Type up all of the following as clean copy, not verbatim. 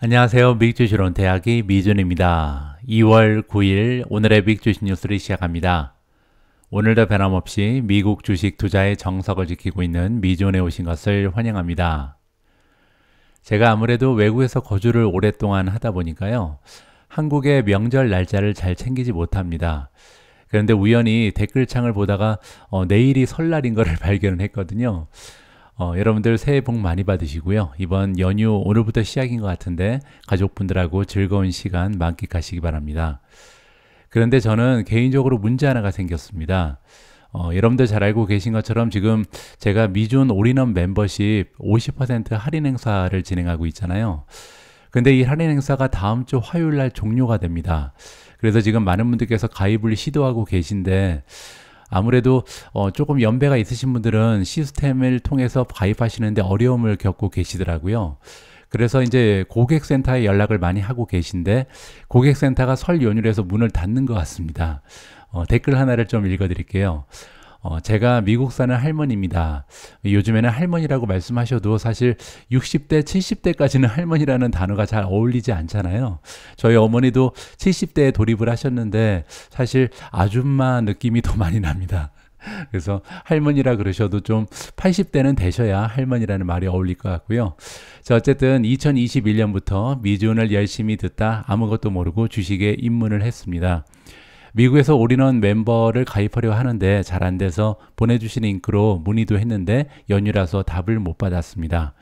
안녕하세요. 미국주식론 대학의 미준입니다. 2월 9일 오늘의 미국주식 뉴스를 시작합니다. 오늘도 변함없이 미국 주식 투자의 정석을 지키고 있는 미준에 오신 것을 환영합니다. 제가 아무래도 외국에서 거주를 오랫동안 하다 보니까요. 한국의 명절 날짜를 잘 챙기지 못합니다. 그런데 우연히 댓글창을 보다가 내일이 설날인 것을 발견을 했거든요. 여러분들 새해 복 많이 받으시고요. 이번 연휴 오늘부터 시작인 것 같은데 가족분들하고 즐거운 시간 만끽하시기 바랍니다. 그런데 저는 개인적으로 문제 하나가 생겼습니다. 여러분들 잘 알고 계신 것처럼 지금 제가 미준 올인원 멤버십 50% 할인 행사를 진행하고 있잖아요. 근데 이 할인 행사가 다음 주 화요일 날 종료가 됩니다. 그래서 지금 많은 분들께서 가입을 시도하고 계신데 아무래도 조금 연배가 있으신 분들은 시스템을 통해서 가입하시는데 어려움을 겪고 계시더라고요. 그래서 이제 고객센터에 연락을 많이 하고 계신데 고객센터가 설 연휴라서 문을 닫는 것 같습니다. 댓글 하나를 좀 읽어드릴게요. 제가 미국 사는 할머니입니다. 요즘에는 할머니라고 말씀하셔도 사실 60대, 70대까지는 할머니라는 단어가 잘 어울리지 않잖아요. 저희 어머니도 70대에 돌입을 하셨는데 사실 아줌마 느낌이 더 많이 납니다. 그래서 할머니라 그러셔도 좀 80대는 되셔야 할머니라는 말이 어울릴 것 같고요. 자, 어쨌든 2021년부터 미준을 열심히 듣다 아무것도 모르고 주식에 입문을 했습니다. 미국에서 올인원 멤버를 가입하려 하는데 잘 안 돼서 보내주신 링크로 문의도 했는데 연휴라서 답을 못 받았습니다.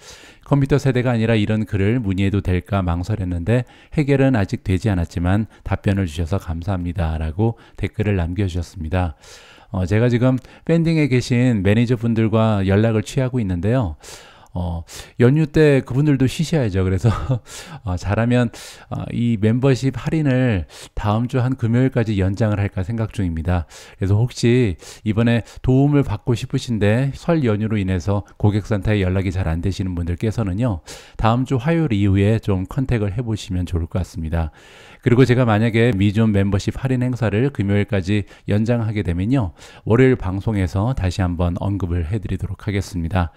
컴퓨터 세대가 아니라 이런 글을 문의해도 될까 망설였는데 해결은 아직 되지 않았지만 답변을 주셔서 감사합니다 라고 댓글을 남겨주셨습니다. 제가 지금 밴딩에 계신 매니저분들과 연락을 취하고 있는데요. 연휴 때 그분들도 쉬셔야죠. 그래서 잘하면 이 멤버십 할인을 다음 주 한 금요일까지 연장을 할까 생각 중입니다. 그래서 혹시 이번에 도움을 받고 싶으신데 설 연휴로 인해서 고객센터에 연락이 잘 안 되시는 분들께서는요. 다음 주 화요일 이후에 좀 컨택을 해보시면 좋을 것 같습니다. 그리고 제가 만약에 미준 멤버십 할인 행사를 금요일까지 연장하게 되면요. 월요일 방송에서 다시 한번 언급을 해드리도록 하겠습니다.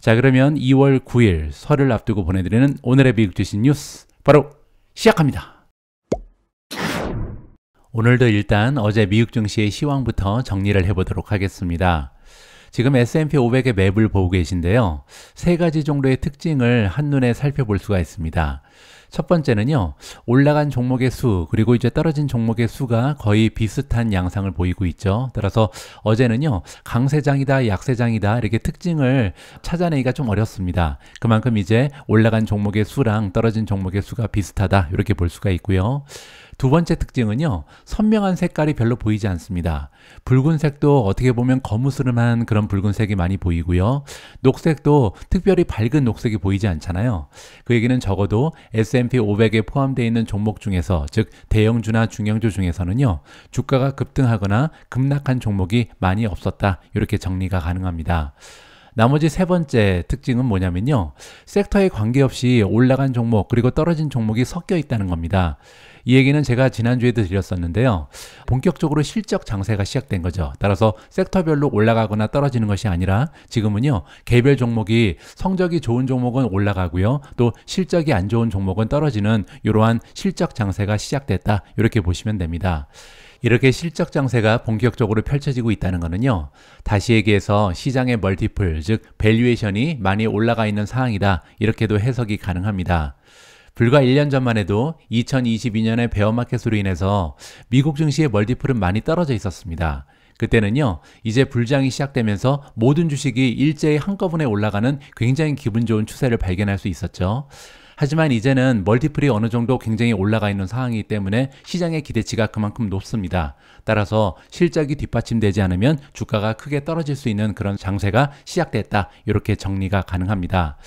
자, 그러면 2월 9일 설을 앞두고 보내드리는 오늘의 미국 주식 뉴스 바로 시작합니다. 오늘도 일단 어제 미국 증시의 시황부터 정리를 해보도록 하겠습니다. 지금 S&P 500의 맵을 보고 계신데요. 세 가지 정도의 특징을 한눈에 살펴볼 수가 있습니다. 첫 번째는요, 올라간 종목의 수, 그리고 이제 떨어진 종목의 수가 거의 비슷한 양상을 보이고 있죠. 따라서 어제는요, 강세장이다, 약세장이다, 이렇게 특징을 찾아내기가 좀 어렵습니다. 그만큼 이제 올라간 종목의 수랑 떨어진 종목의 수가 비슷하다, 이렇게 볼 수가 있고요. 두 번째 특징은요, 선명한 색깔이 별로 보이지 않습니다. 붉은색도 어떻게 보면 거무스름한 그런 붉은색이 많이 보이고요. 녹색도 특별히 밝은 녹색이 보이지 않잖아요. 그 얘기는 적어도 S&P 500에 포함되어 있는 종목 중에서, 즉 대형주나 중형주 중에서는요, 주가가 급등하거나 급락한 종목이 많이 없었다. 이렇게 정리가 가능합니다. 나머지 세 번째 특징은 뭐냐면요, 섹터에 관계없이 올라간 종목 그리고 떨어진 종목이 섞여 있다는 겁니다. 이 얘기는 제가 지난주에도 드렸었는데요. 본격적으로 실적 장세가 시작된 거죠. 따라서 섹터별로 올라가거나 떨어지는 것이 아니라 지금은요, 개별 종목이 성적이 좋은 종목은 올라가고요. 또 실적이 안 좋은 종목은 떨어지는 이러한 실적 장세가 시작됐다. 이렇게 보시면 됩니다. 이렇게 실적 장세가 본격적으로 펼쳐지고 있다는 것은요, 다시 얘기해서 시장의 멀티플, 즉 밸류에이션이 많이 올라가 있는 상황이다. 이렇게도 해석이 가능합니다. 불과 1년 전만 해도 2022년의 베어마켓으로 인해서 미국 증시의 멀티플은 많이 떨어져 있었습니다. 그때는요, 이제 불장이 시작되면서 모든 주식이 일제히 한꺼번에 올라가는 굉장히 기분 좋은 추세를 발견할 수 있었죠. 하지만 이제는 멀티플이 어느 정도 굉장히 올라가 있는 상황이기 때문에 시장의 기대치가 그만큼 높습니다. 따라서 실적이 뒷받침되지 않으면 주가가 크게 떨어질 수 있는 그런 장세가 시작됐다. 이렇게 정리가 가능합니다.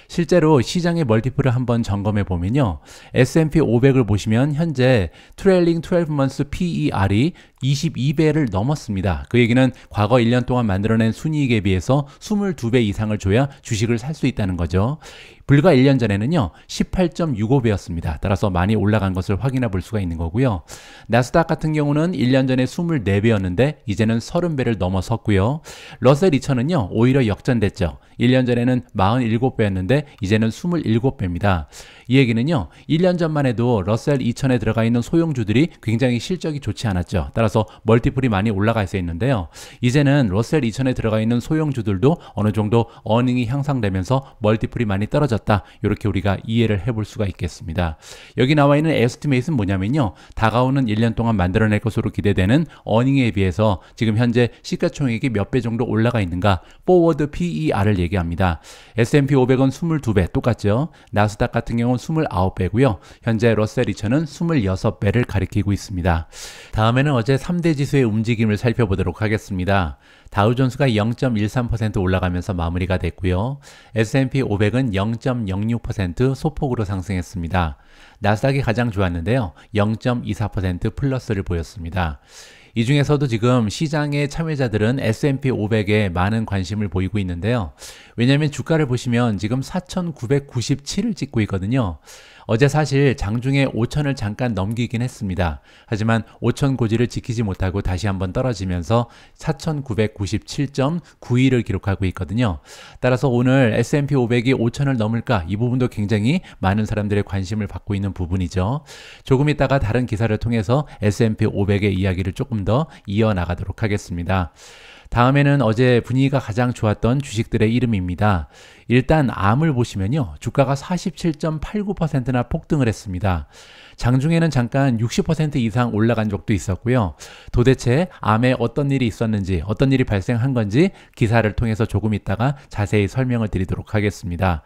실제로 시장의 멀티플을 한번 점검해 보면요. S&P 500을 보시면 현재 트레일링 12months PER이 22배를 넘었습니다. 그 얘기는 과거 1년 동안 만들어낸 순이익에 비해서 22배 이상을 줘야 주식을 살 수 있다는 거죠. 불과 1년 전에는요 18.65배였습니다. 따라서 많이 올라간 것을 확인해 볼 수가 있는 거고요. 나스닥 같은 경우는 1년 전에 24배였는데 이제는 30배를 넘어섰고요. 러셀 2000은요 오히려 역전됐죠. 1년 전에는 47배였는데 이제는 27배입니다. 이 얘기는요 1년 전만 해도 러셀 2000에 들어가 있는 소형주들이 굉장히 실적이 좋지 않았죠. 따라서 멀티플이 많이 올라가 있어 있는데요. 이제는 러셀 2000에 들어가 있는 소형주들도 어느 정도 어닝이 향상되면서 멀티플이 많이 떨어졌다. 이렇게 우리가 이해를 해볼 수가 있겠습니다. 여기 나와 있는 에스티메이트는 뭐냐면요. 다가오는 1년 동안 만들어낼 것으로 기대되는 어닝에 비해서 지금 현재 시가총액이 몇 배 정도 올라가 있는가 포워드 PER을 얘기합니다. S&P 500은 22배 똑같죠. 나스닥 같은 경우는 29배고요. 현재 러셀 2000은 26배를 가리키고 있습니다. 다음에는 어제 3대 지수의 움직임을 살펴보도록 하겠습니다. 다우존스가 0.13% 올라가면서 마무리가 됐고요. S&P 500은 0.06% 소폭으로 상승했습니다. 나스닥이 가장 좋았는데요. 0.24% 플러스를 보였습니다. 이 중에서도 지금 시장의 참여자들은 S&P 500에 많은 관심을 보이고 있는데요. 왜냐하면 주가를 보시면 지금 4,997을 찍고 있거든요. 어제 사실 장중에 5천을 잠깐 넘기긴 했습니다. 하지만 5천 고지를 지키지 못하고 다시 한번 떨어지면서 4,997.91을 기록하고 있거든요. 따라서 오늘 S&P 500이 5천을 넘을까? 이 부분도 굉장히 많은 사람들의 관심을 받고 있는 부분이죠. 조금 있다가 다른 기사를 통해서 S&P 500의 이야기를 조금 더 이어나가도록 하겠습니다. 다음에는 어제 분위기가 가장 좋았던 주식들의 이름입니다. 일단 암을 보시면요. 주가가 47.89%나 폭등을 했습니다. 장중에는 잠깐 60% 이상 올라간 적도 있었고요. 도대체 암에 어떤 일이 있었는지, 어떤 일이 발생한 건지 기사를 통해서 조금 있다가 자세히 설명을 드리도록 하겠습니다.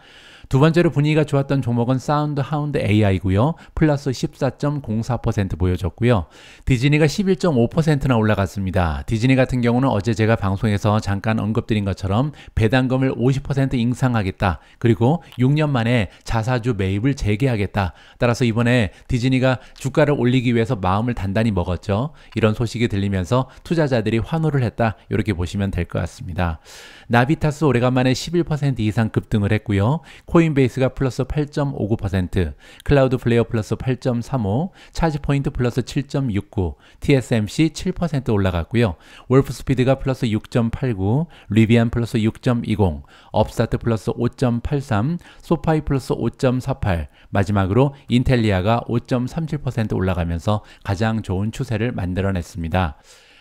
두 번째로 분위기가 좋았던 종목은 사운드 하운드 AI고요. 플러스 14.04% 보여줬고요. 디즈니가 11.5%나 올라갔습니다. 디즈니 같은 경우는 어제 제가 방송에서 잠깐 언급드린 것처럼 배당금을 50% 인상하겠다. 그리고 6년 만에 자사주 매입을 재개하겠다. 따라서 이번에 디즈니가 주가를 올리기 위해서 마음을 단단히 먹었죠. 이런 소식이 들리면서 투자자들이 환호를 했다. 이렇게 보시면 될 것 같습니다. 나비타스 오래간만에 11% 이상 급등을 했고요. 코인베이스가 플러스 8.59%, 클라우드 플레이어 플러스 8.35, 차지포인트 플러스 7.69, TSMC 7% 올라갔고요. 월프스피드가 플러스 6.89, 리비안 플러스 6.20, 업스타트 플러스 5.83, 소파이 플러스 5.48, 마지막으로 인텔리아가 5.37% 올라가면서 가장 좋은 추세를 만들어냈습니다.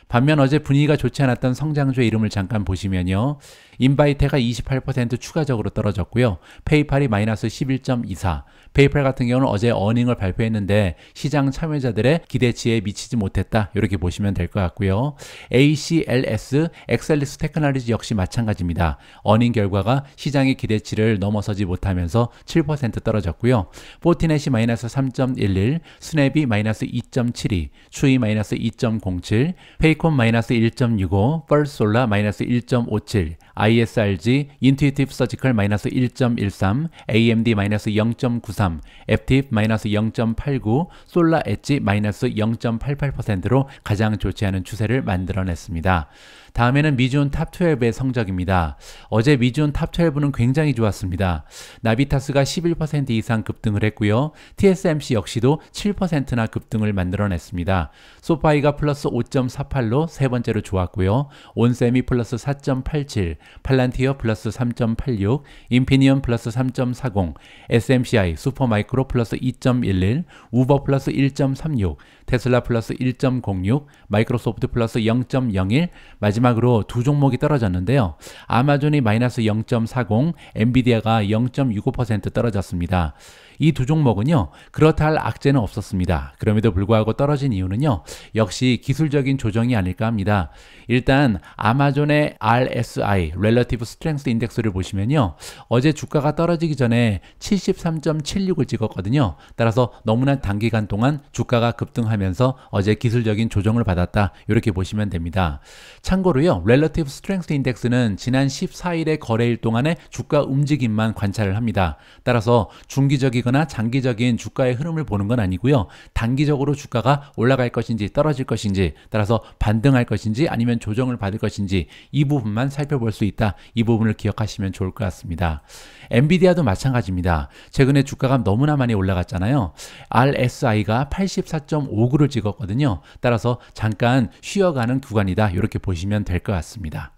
반면 어제 분위기가 좋지 않았던 성장주의 이름을 잠깐 보시면요. 인바이테가 28% 추가적으로 떨어졌고요. 페이팔이 마이너스 11.24. 페이팔 같은 경우는 어제 어닝을 발표했는데 시장 참여자들의 기대치에 미치지 못했다. 이렇게 보시면 될 것 같고요. ACLS, 엑셀리스 테크놀로지 역시 마찬가지입니다. 어닝 결과가 시장의 기대치를 넘어서지 못하면서 7% 떨어졌고요. 포티넷이 마이너스 3.11, 스냅이 마이너스 2.72, 추이 마이너스 2.07, 페이콘 마이너스 1.65, 펄솔라 마이너스 1.57, ISRG, 인투이티브 서지컬 마이너스 1.13, AMD 마이너스 0.93, FTIP 마이너스 0.89, 솔라 엣지 마이너스 0.88%로 가장 좋지 않은 추세를 만들어냈습니다. 다음에는 미주온 탑12의 성적입니다. 어제 미주온 탑12는 굉장히 좋았습니다. 나비타스가 11% 이상 급등을 했고요. TSMC 역시도 7%나 급등을 만들어냈습니다. 소파이가 플러스 5.48로 세 번째로 좋았고요. 온셈이 플러스 4.87, 팔란티어 플러스 3.86, 인피니언 플러스 3.40, SMCI, 슈퍼마이크로 플러스 2.11, 우버 플러스 1.36, 테슬라 플러스 1.06, 마이크로소프트 플러스 0.01, 마지막으로 두 종목이 떨어졌는데요. 아마존이 마이너스 0.40, 엔비디아가 0.65% 떨어졌습니다. 이 두 종목은요, 그렇다 할 악재는 없었습니다. 그럼에도 불구하고 떨어진 이유는요, 역시 기술적인 조정이 아닐까 합니다. 일단 아마존의 RSI, Relative Strength Index를 보시면요, 어제 주가가 떨어지기 전에 73.76을 찍었거든요. 따라서 너무나 단기간 동안 주가가 급등하면서 어제 기술적인 조정을 받았다. 이렇게 보시면 됩니다. 참고로요, Relative Strength Index는 지난 14일의 거래일 동안의 주가 움직임만 관찰을 합니다. 따라서 중기적이거나 있거나 장기적인 주가의 흐름을 보는 건 아니고요. 단기적으로 주가가 올라갈 것인지 떨어질 것인지 따라서 반등할 것인지 아니면 조정을 받을 것인지 이 부분만 살펴볼 수 있다. 이 부분을 기억하시면 좋을 것 같습니다. 엔비디아도 마찬가지입니다. 최근에 주가가 너무나 많이 올라갔잖아요. RSI가 84.59를 찍었거든요. 따라서 잠깐 쉬어가는 구간이다. 이렇게 보시면 될 것 같습니다.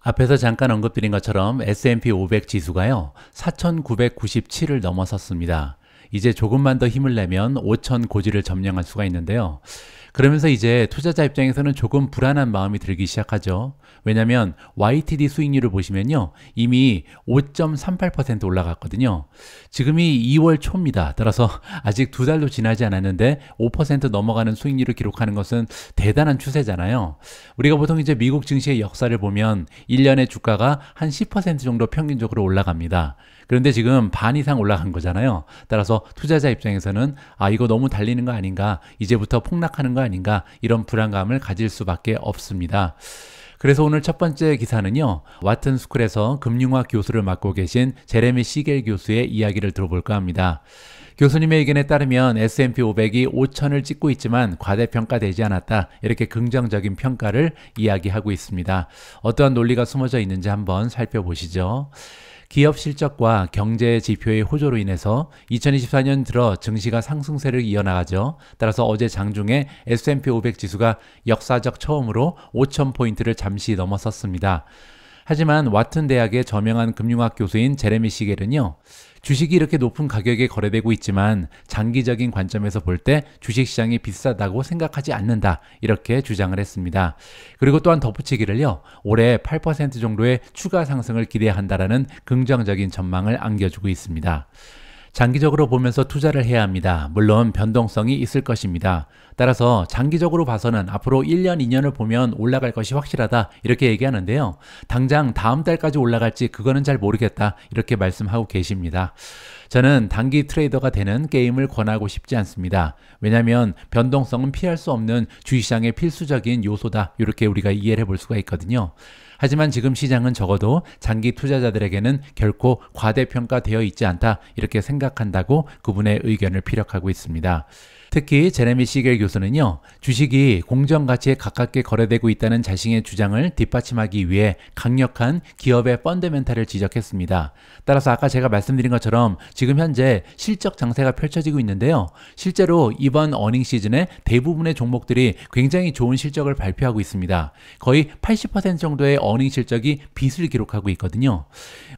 앞에서 잠깐 언급드린 것처럼 S&P 500 지수가요 4,997을 넘어섰습니다. 이제 조금만 더 힘을 내면 5,000 고지를 점령할 수가 있는데요. 그러면서 이제 투자자 입장에서는 조금 불안한 마음이 들기 시작하죠. 왜냐하면 YTD 수익률을 보시면요 이미 5.38% 올라갔거든요. 지금이 2월 초입니다. 따라서 아직 두 달도 지나지 않았는데 5% 넘어가는 수익률을 기록하는 것은 대단한 추세잖아요. 우리가 보통 이제 미국 증시의 역사를 보면 1년에 주가가 한 10% 정도 평균적으로 올라갑니다. 그런데 지금 반 이상 올라간 거잖아요. 따라서 투자자 입장에서는 이거 너무 달리는 거 아닌가, 이제부터 폭락하는 거 아닌가, 이런 불안감을 가질 수밖에 없습니다. 그래서 오늘 첫 번째 기사는요, 와튼 스쿨에서 금융학 교수를 맡고 계신 제레미 시겔 교수의 이야기를 들어볼까 합니다. 교수님의 의견에 따르면 S&P 500이 5,000을 찍고 있지만 과대평가되지 않았다. 이렇게 긍정적인 평가를 이야기하고 있습니다. 어떠한 논리가 숨어져 있는지 한번 살펴보시죠. 기업 실적과 경제 지표의 호조로 인해서 2024년 들어 증시가 상승세를 이어나가죠. 따라서 어제 장중에 S&P 500 지수가 역사적 처음으로 5,000포인트를 잠시 넘어섰습니다. 하지만 와튼 대학의 저명한 금융학 교수인 제레미 시겔은요, 주식이 이렇게 높은 가격에 거래되고 있지만 장기적인 관점에서 볼 때 주식시장이 비싸다고 생각하지 않는다. 이렇게 주장을 했습니다. 그리고 또한 덧붙이기를요. 올해 8% 정도의 추가 상승을 기대한다라는 긍정적인 전망을 안겨주고 있습니다. 장기적으로 보면서 투자를 해야 합니다. 물론 변동성이 있을 것입니다. 따라서 장기적으로 봐서는 앞으로 1년, 2년을 보면 올라갈 것이 확실하다 이렇게 얘기하는데요. 당장 다음 달까지 올라갈지 그거는 잘 모르겠다 이렇게 말씀하고 계십니다. 저는 단기 트레이더가 되는 게임을 권하고 싶지 않습니다. 왜냐하면 변동성은 피할 수 없는 주식시장의 필수적인 요소다 이렇게 우리가 이해를 해볼 수가 있거든요. 하지만 지금 시장은 적어도 장기 투자자들에게는 결코 과대평가되어 있지 않다 이렇게 생각한다고 그분의 의견을 피력하고 있습니다. 특히 제레미 시겔 교수는요, 주식이 공정가치에 가깝게 거래되고 있다는 자신의 주장을 뒷받침하기 위해 강력한 기업의 펀더멘탈을 지적했습니다. 따라서 아까 제가 말씀드린 것처럼 지금 현재 실적 장세가 펼쳐지고 있는데요. 실제로 이번 어닝 시즌에 대부분의 종목들이 굉장히 좋은 실적을 발표하고 있습니다. 거의 80% 정도의 어닝 실적이 빗을 기록하고 있거든요.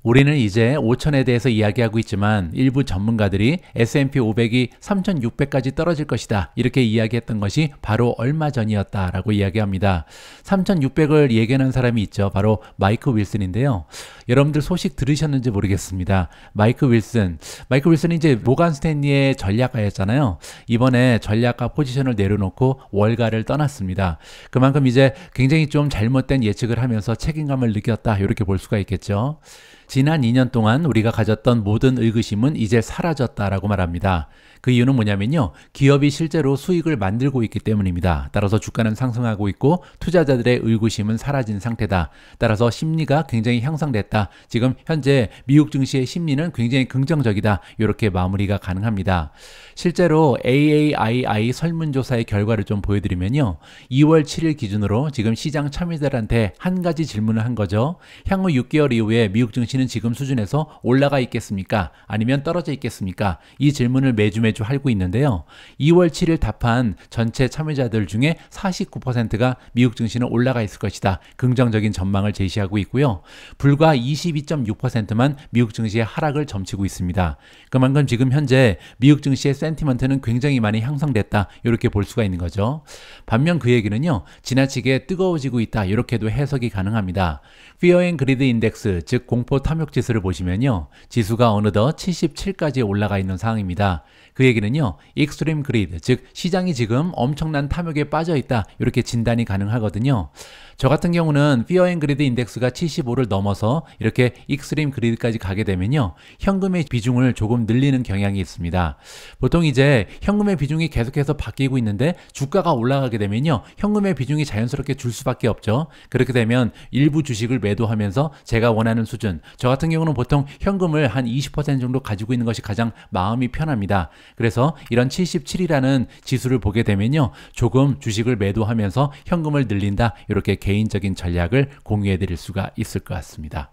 우리는 이제 5,000에 대해서 이야기하고 있지만 일부 전문가들이 S&P 500이 3,600까지 떨어질 것이다 이렇게 이야기했던 것이 바로 얼마 전이었다라고 이야기합니다. 3,600을 예견한 사람이 있죠. 바로 마이크 윌슨인데요. 여러분들 소식 들으셨는지 모르겠습니다. 마이크 윌슨이 이제 모간 스탠리의 전략가였잖아요. 이번에 전략가 포지션을 내려놓고 월가를 떠났습니다. 그만큼 이제 굉장히 좀 잘못된 예측을 하면서 책임감을 느꼈다 이렇게 볼 수가 있겠죠. 지난 2년 동안 우리가 가졌던 모든 의구심은 이제 사라졌다라고 말합니다. 그 이유는 뭐냐면요. 기업이 실제로 수익을 만들고 있기 때문입니다. 따라서 주가는 상승하고 있고 투자자들의 의구심은 사라진 상태다. 따라서 심리가 굉장히 향상됐다. 지금 현재 미국 증시의 심리는 굉장히 긍정적이다. 이렇게 마무리가 가능합니다. 실제로 AAII 설문조사의 결과를 좀 보여드리면요. 2월 7일 기준으로 지금 시장 참여자들한테 한 가지 질문을 한 거죠. 향후 6개월 이후에 미국 증시는 지금 수준에서 올라가 있겠습니까? 아니면 떨어져 있겠습니까? 이 질문을 매주 하고 있는데요. 2월 7일 답한 전체 참여자들 중에 49%가 미국 증시는 올라가 있을 것이다. 긍정적인 전망을 제시하고 있고요. 불과 22.6%만 미국 증시의 하락을 점치고 있습니다. 그만큼 지금 현재 미국 증시의 센티먼트는 굉장히 많이 향상됐다. 이렇게 볼 수가 있는 거죠. 반면 그 얘기는요. 지나치게 뜨거워지고 있다. 이렇게도 해석이 가능합니다. Fear and Greed Index, 즉 공포 탐욕 지수를 보시면요. 지수가 어느덧 77까지 올라가 있는 상황입니다. 그 얘기는요, 익스트림 그리드, 즉 시장이 지금 엄청난 탐욕에 빠져 있다, 이렇게 진단이 가능하거든요. 저 같은 경우는 피어 앤 그리드 인덱스가 75를 넘어서 이렇게 익스트림 그리드까지 가게 되면요, 현금의 비중을 조금 늘리는 경향이 있습니다. 보통 이제 현금의 비중이 계속해서 바뀌고 있는데 주가가 올라가게 되면요, 현금의 비중이 자연스럽게 줄 수밖에 없죠. 그렇게 되면 일부 주식을 매도하면서 제가 원하는 수준, 저 같은 경우는 보통 현금을 한 20% 정도 가지고 있는 것이 가장 마음이 편합니다. 그래서 이런 77이라는 지수를 보게 되면요, 조금 주식을 매도하면서 현금을 늘린다, 이렇게 개인적인 전략을 공유해 드릴 수가 있을 것 같습니다.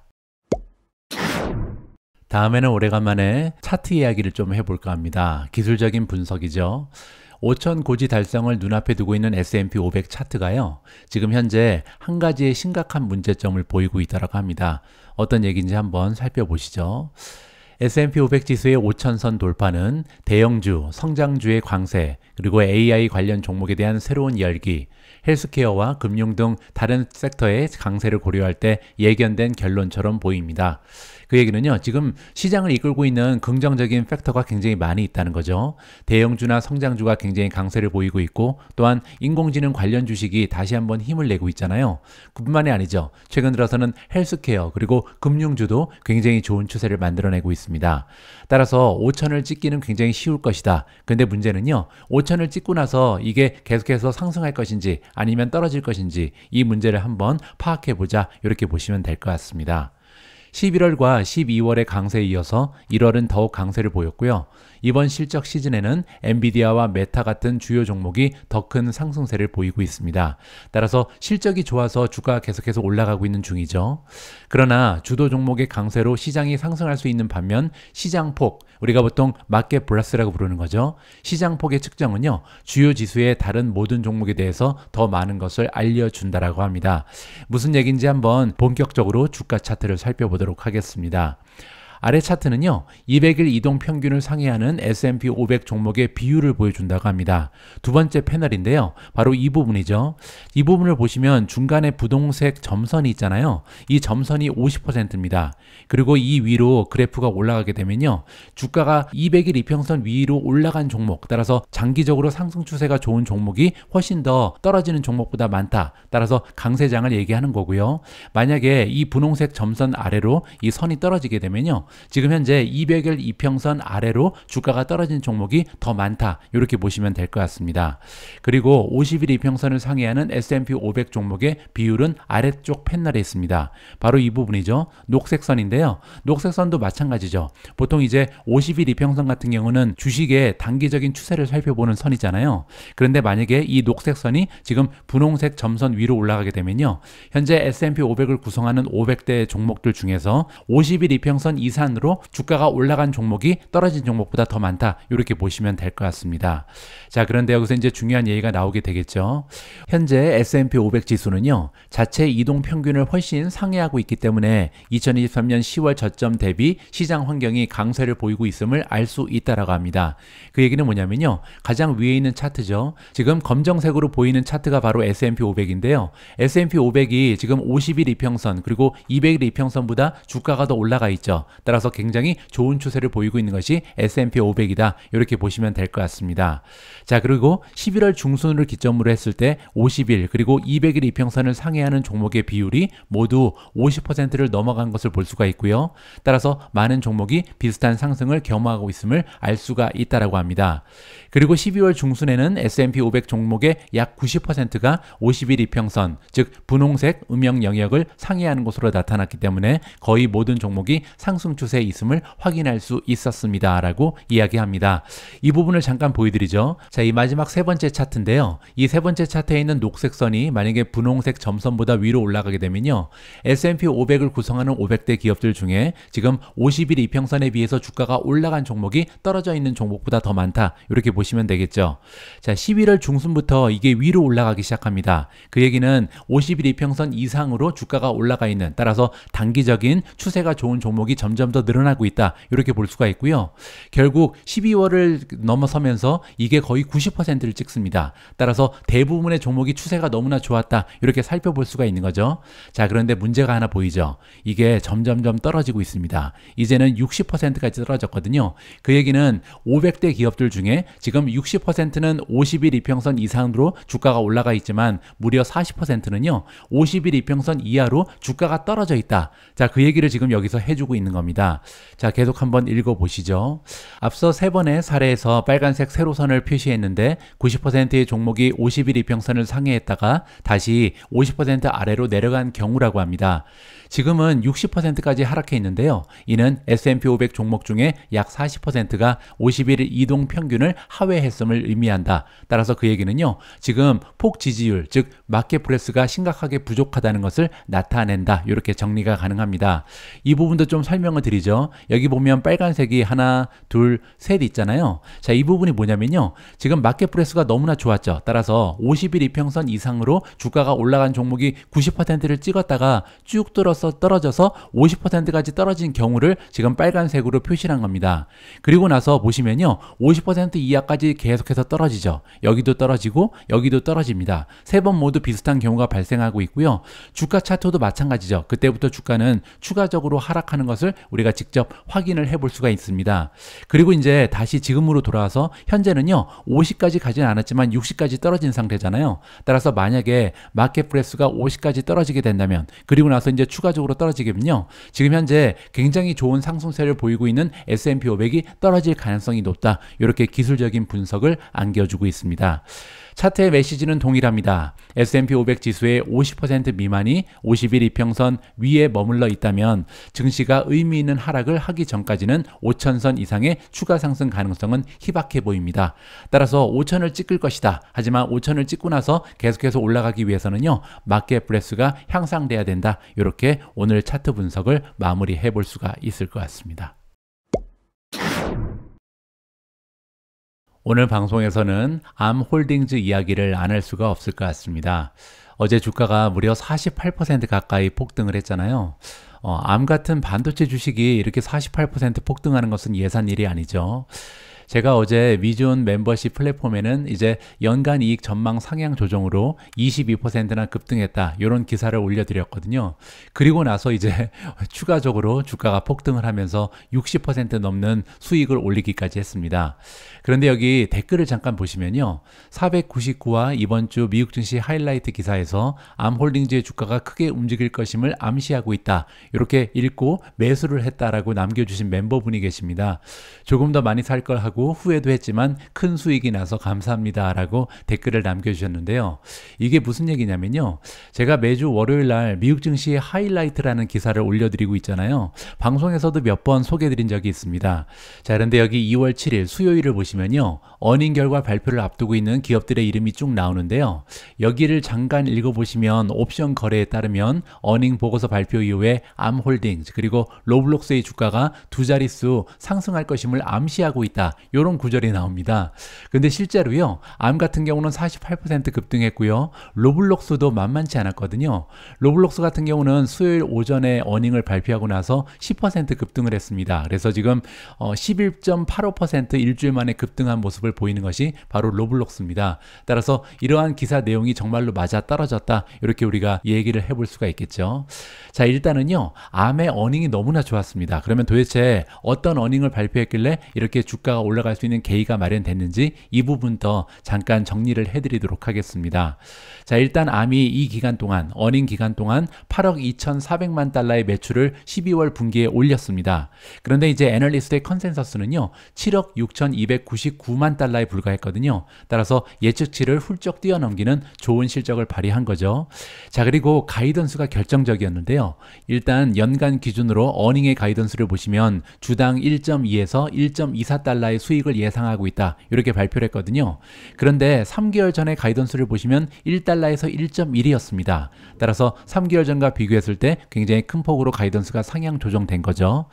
다음에는 오래간만에 차트 이야기를 좀 해볼까 합니다. 기술적인 분석이죠. 5천 고지 달성을 눈앞에 두고 있는 S&P 500 차트가요, 지금 현재 한 가지의 심각한 문제점을 보이고 있다고 합니다. 어떤 얘기인지 한번 살펴보시죠. S&P 500 지수의 5천선 돌파는 대형주, 성장주의 광세, 그리고 AI 관련 종목에 대한 새로운 열기, 헬스케어와 금융 등 다른 섹터의 강세를 고려할 때 예견된 결론처럼 보입니다. 그 얘기는요, 지금 시장을 이끌고 있는 긍정적인 팩터가 굉장히 많이 있다는 거죠. 대형주나 성장주가 굉장히 강세를 보이고 있고, 또한 인공지능 관련 주식이 다시 한번 힘을 내고 있잖아요. 그뿐만이 아니죠. 최근 들어서는 헬스케어 그리고 금융주도 굉장히 좋은 추세를 만들어내고 있습니다. 따라서 5천을 찍기는 굉장히 쉬울 것이다. 근데 문제는요, 5천을 찍고 나서 이게 계속해서 상승할 것인지 아니면 떨어질 것인지, 이 문제를 한번 파악해 보자, 이렇게 보시면 될 것 같습니다. 11월과 12월의 강세에 이어서 1월은 더욱 강세를 보였고요. 이번 실적 시즌에는 엔비디아와 메타 같은 주요 종목이 더 큰 상승세를 보이고 있습니다. 따라서 실적이 좋아서 주가가 계속해서 올라가고 있는 중이죠. 그러나 주도 종목의 강세로 시장이 상승할 수 있는 반면 시장폭, 우리가 보통 마켓 브라스라고 부르는 거죠. 시장폭의 측정은요, 주요 지수의 다른 모든 종목에 대해서 더 많은 것을 알려준다라고 합니다. 무슨 얘기인지 한번 본격적으로 주가 차트를 살펴보도록 하겠습니다. 아래 차트는요, 200일 이동 평균을 상회하는 S&P 500 종목의 비율을 보여준다고 합니다. 두 번째 패널인데요, 바로 이 부분이죠. 이 부분을 보시면 중간에 분홍색 점선이 있잖아요. 이 점선이 50%입니다. 그리고 이 위로 그래프가 올라가게 되면요, 주가가 200일 이평선 위로 올라간 종목, 따라서 장기적으로 상승 추세가 좋은 종목이 훨씬 더 떨어지는 종목보다 많다. 따라서 강세장을 얘기하는 거고요. 만약에 이 분홍색 점선 아래로 이 선이 떨어지게 되면요, 지금 현재 200일 이평선 아래로 주가가 떨어진 종목이 더 많다, 이렇게 보시면 될 것 같습니다. 그리고 50일 이평선을 상회하는 S&P 500 종목의 비율은 아래쪽 패널에 있습니다. 바로 이 부분이죠. 녹색 선인데요, 녹색 선도 마찬가지죠. 보통 이제 50일 이평선 같은 경우는 주식의 단기적인 추세를 살펴보는 선이잖아요. 그런데 만약에 이 녹색 선이 지금 분홍색 점선 위로 올라가게 되면요, 현재 S&P 500을 구성하는 500대 종목들 중에서 50일 이평선 이상 으로 주가가 올라간 종목이 떨어진 종목보다 더 많다, 이렇게 보시면 될 것 같습니다. 자, 그런데 여기서 이제 중요한 얘기가 나오게 되겠죠. 현재 S&P 500 지수는요, 자체 이동 평균을 훨씬 상회하고 있기 때문에 2023년 10월 저점 대비 시장 환경이 강세를 보이고 있음을 알 수 있다라고 합니다. 그 얘기는 뭐냐면요, 가장 위에 있는 차트죠. 지금 검정색으로 보이는 차트가 바로 S&P 500인데요. S&P 500이 지금 50일 이평선 그리고 200일 이평선보다 주가가 더 올라가 있죠. 따라서 굉장히 좋은 추세를 보이고 있는 것이 S&P 500이다, 이렇게 보시면 될 것 같습니다. 자, 그리고 11월 중순을 기점으로 했을 때 50일 그리고 200일 이평선을 상회하는 종목의 비율이 모두 50%를 넘어간 것을 볼 수가 있고요. 따라서 많은 종목이 비슷한 상승을 겸하고 있음을 알 수가 있다라고 합니다. 그리고 12월 중순에는 S&P 500 종목의 약 90%가 50일 이평선, 즉 분홍색 음영 영역을 상회하는 것으로 나타났기 때문에 거의 모든 종목이 상승 추세에 있음을 확인할 수 있었습니다, 라고 이야기합니다. 이 부분을 잠깐 보여드리죠. 자, 이 마지막 세 번째 차트인데요, 이 세 번째 차트에 있는 녹색 선이 만약에 분홍색 점선보다 위로 올라가게 되면요, S&P 500을 구성하는 500대 기업들 중에 지금 50일 이평선에 비해서 주가가 올라간 종목이 떨어져 있는 종목보다 더 많다, 이렇게 보시면 되겠죠. 자, 11월 중순부터 이게 위로 올라가기 시작합니다. 그 얘기는 50일 이평선 이상으로 주가가 올라가 있는, 따라서 단기적인 추세가 좋은 종목이 점점 점점 더 늘어나고 있다. 이렇게 볼 수가 있고요. 결국 12월을 넘어서면서 이게 거의 90%를 찍습니다. 따라서 대부분의 종목이 추세가 너무나 좋았다. 이렇게 살펴볼 수가 있는 거죠. 자, 그런데 문제가 하나 보이죠. 이게 점점점 떨어지고 있습니다. 이제는 60%까지 떨어졌거든요. 그 얘기는 500대 기업들 중에 지금 60%는 50일 이평선 이상으로 주가가 올라가 있지만 무려 40%는요 50일 이평선 이하로 주가가 떨어져 있다. 자, 그 얘기를 지금 여기서 해주고 있는 겁니다. 자, 계속 한번 읽어보시죠. 앞서 세 번의 사례에서 빨간색 세로선을 표시했는데 90%의 종목이 50일 이평선을 상회했다가 다시 50% 아래로 내려간 경우라고 합니다. 지금은 60%까지 하락해 있는데요. 이는 S&P 500 종목 중에 약 40%가 50일 이동 평균을 하회했음을 의미한다. 따라서 그 얘기는요. 지금 폭 지지율, 즉 마켓 프레스가 심각하게 부족하다는 것을 나타낸다. 이렇게 정리가 가능합니다. 이 부분도 좀 설명을 드리죠. 여기 보면 빨간색이 하나, 둘, 셋 있잖아요. 자, 이 부분이 뭐냐면요. 지금 마켓 프레스가 너무나 좋았죠. 따라서 50일 이평선 이상으로 주가가 올라간 종목이 90%를 찍었다가 쭉 떨어져서 50%까지 떨어진 경우를 지금 빨간색으로 표시한 겁니다. 그리고 나서 보시면요. 50% 이하까지 계속해서 떨어지죠. 여기도 떨어지고 여기도 떨어집니다. 세 번 모두 비슷한 경우가 발생하고 있고요. 주가 차트도 마찬가지죠. 그때부터 주가는 추가적으로 하락하는 것을 우리가 직접 확인을 해볼 수가 있습니다. 그리고 이제 다시 지금으로 돌아와서 현재는요. 50까지 가진 않았지만 60까지 떨어진 상태잖아요. 따라서 만약에 마켓 프레스가 50까지 떨어지게 된다면 그리고 나서 이제 추가적으로 떨어지게면요. 지금 현재 굉장히 좋은 상승세를 보이고 있는 S&P 500이 떨어질 가능성이 높다. 이렇게 기술적인 분석을 안겨주고 있습니다. 차트의 메시지는 동일합니다. S&P 500 지수의 50% 미만이 50일 이평선 위에 머물러 있다면 증시가 의미 있는 하락을 하기 전까지는 5천선 이상의 추가 상승 가능성은 희박해 보입니다. 따라서 5천을 찍을 것이다. 하지만 5천을 찍고 나서 계속해서 올라가기 위해서는요. 마켓 브레스가 향상돼야 된다. 이렇게 오늘 차트 분석을 마무리해 볼 수가 있을 것 같습니다. 오늘 방송에서는 암홀딩즈 이야기를 안 할 수가 없을 것 같습니다. 어제 주가가 무려 48% 가까이 폭등을 했잖아요. 암 같은 반도체 주식이 이렇게 48% 폭등하는 것은 예산일이 아니죠. 제가 어제 미존 멤버십 플랫폼에는 이제 연간 이익 전망 상향 조정으로 22%나 급등했다. 이런 기사를 올려드렸거든요. 그리고 나서 이제 추가적으로 주가가 폭등을 하면서 60% 넘는 수익을 올리기까지 했습니다. 그런데 여기 댓글을 잠깐 보시면요. 499와 이번 주 미국 증시 하이라이트 기사에서 암홀딩즈의 주가가 크게 움직일 것임을 암시하고 있다. 이렇게 읽고 매수를 했다라고 남겨주신 멤버분이 계십니다. 조금 더 많이 살 걸 하고 후회도 했지만 큰 수익이 나서 감사합니다 라고 댓글을 남겨주셨는데요. 이게 무슨 얘기냐면요. 제가 매주 월요일 날 미국 증시 하이라이트라는 기사를 올려드리고 있잖아요. 방송에서도 몇 번 소개해드린 적이 있습니다. 자, 그런데 여기 2월 7일 수요일을 보시면요. 어닝 결과 발표를 앞두고 있는 기업들의 이름이 쭉 나오는데요. 여기를 잠깐 읽어보시면 옵션 거래에 따르면 어닝 보고서 발표 이후에 암홀딩 그리고 로블록스의 주가가 두 자릿수 상승할 것임을 암시하고 있다. 이런 구절이 나옵니다. 근데 실제로요. 암 같은 경우는 48% 급등했고요. 로블록스도 만만치 않았거든요. 로블록스 같은 경우는 수요일 오전에 어닝을 발표하고 나서 10% 급등을 했습니다. 그래서 지금 11.85% 일주일 만에 급등한 모습을 보이는 것이 바로 로블록스입니다. 따라서 이러한 기사 내용이 정말로 맞아 떨어졌다. 이렇게 우리가 얘기를 해볼 수가 있겠죠. 자, 일단은요. 암의 어닝이 너무나 좋았습니다. 그러면 도대체 어떤 어닝을 발표했길래 이렇게 주가가 올라갈 수 있는 계기가 마련됐는지 이 부분도 잠깐 정리를 해드리도록 하겠습니다. 자, 일단 암이 이 기간 동안 어닝 기간 동안 8억 2,400만 달러의 매출을 12월 분기에 올렸습니다. 그런데 이제 애널리스트의 컨센서스는요 7억 6,299만 달러에 불과했거든요. 따라서 예측치를 훌쩍 뛰어넘기는 좋은 실적을 발휘한 거죠. 자, 그리고 가이던스가 결정적이었는데요. 일단 연간 기준으로 어닝의 가이던스를 보시면 주당 1.2에서 1.24달러의 수익을 예상하고 있다. 이렇게 발표를 했거든요. 그런데 3개월 전의 가이던스를 보시면 1달러에서 1.1이었습니다. 따라서 3개월 전과 비교했을 때 굉장히 큰 폭으로 가이던스가 상향 조정된 거죠.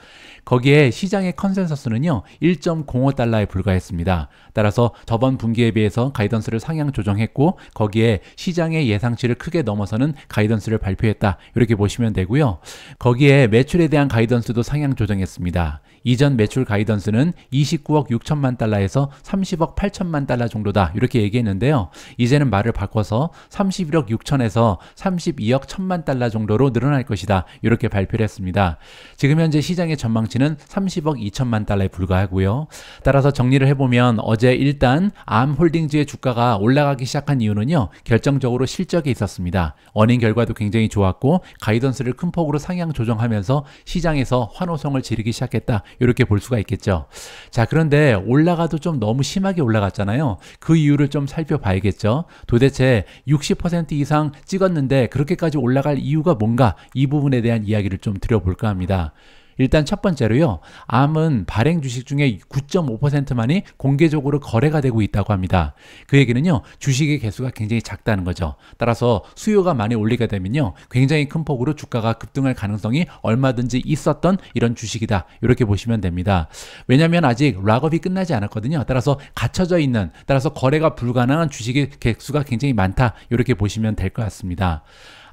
거기에 시장의 컨센서스는요 1.05달러에 불과했습니다. 따라서 저번 분기에 비해서 가이던스를 상향 조정했고 거기에 시장의 예상치를 크게 넘어서는 가이던스를 발표했다. 이렇게 보시면 되고요. 거기에 매출에 대한 가이던스도 상향 조정했습니다. 이전 매출 가이던스는 29억 6천만 달러에서 30억 8천만 달러 정도다 이렇게 얘기했는데요. 이제는 말을 바꿔서 31억 6천에서 32억 1천만 달러 정도로 늘어날 것이다 이렇게 발표를 했습니다. 지금 현재 시장의 전망치는 30억 2천만 달러에 불과하고요. 따라서 정리를 해보면 어제 일단 암홀딩즈의 주가가 올라가기 시작한 이유는요. 결정적으로 실적이 있었습니다. 어닝 결과도 굉장히 좋았고 가이던스를 큰 폭으로 상향 조정하면서 시장에서 환호성을 지르기 시작했다. 이렇게 볼 수가 있겠죠. 자, 그런데 올라가도 좀 너무 심하게 올라갔잖아요. 그 이유를 좀 살펴봐야겠죠. 도대체 60% 이상 찍었는데 그렇게까지 올라갈 이유가 뭔가 이 부분에 대한 이야기를 좀 드려볼까 합니다. 일단 첫 번째로요. 암은 발행 주식 중에 9.5%만이 공개적으로 거래가 되고 있다고 합니다. 그 얘기는요. 주식의 개수가 굉장히 작다는 거죠. 따라서 수요가 많이 올리게 되면요. 굉장히 큰 폭으로 주가가 급등할 가능성이 얼마든지 있었던 이런 주식이다. 이렇게 보시면 됩니다. 왜냐하면 아직 락업이 끝나지 않았거든요. 따라서 갇혀져 있는, 따라서 거래가 불가능한 주식의 개수가 굉장히 많다. 이렇게 보시면 될 것 같습니다.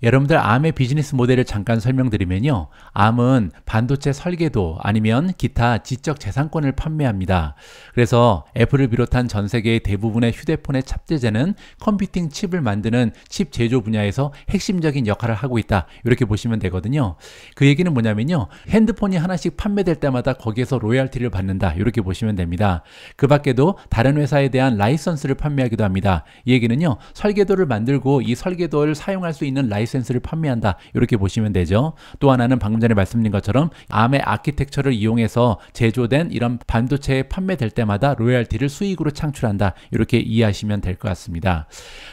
여러분들 암의 비즈니스 모델을 잠깐 설명드리면요. 암은 반도체 설계도 아니면 기타 지적 재산권을 판매합니다. 그래서 애플을 비롯한 전 세계의 대부분의 휴대폰의 탑재재는 컴퓨팅 칩을 만드는 칩 제조 분야에서 핵심적인 역할을 하고 있다. 이렇게 보시면 되거든요. 그 얘기는 뭐냐면요. 핸드폰이 하나씩 판매될 때마다 거기에서 로열티를 받는다. 이렇게 보시면 됩니다. 그 밖에도 다른 회사에 대한 라이선스를 판매하기도 합니다. 이 얘기는요. 설계도를 만들고 이 설계도를 사용할 수 있는 라이센스를 판매한다. 이렇게 보시면 되죠. 또 하나는 방금 전에 말씀드린 것처럼 암의 아키텍처를 이용해서 제조된 이런 반도체에 판매될 때마다 로열티를 수익으로 창출한다. 이렇게 이해하시면 될 것 같습니다.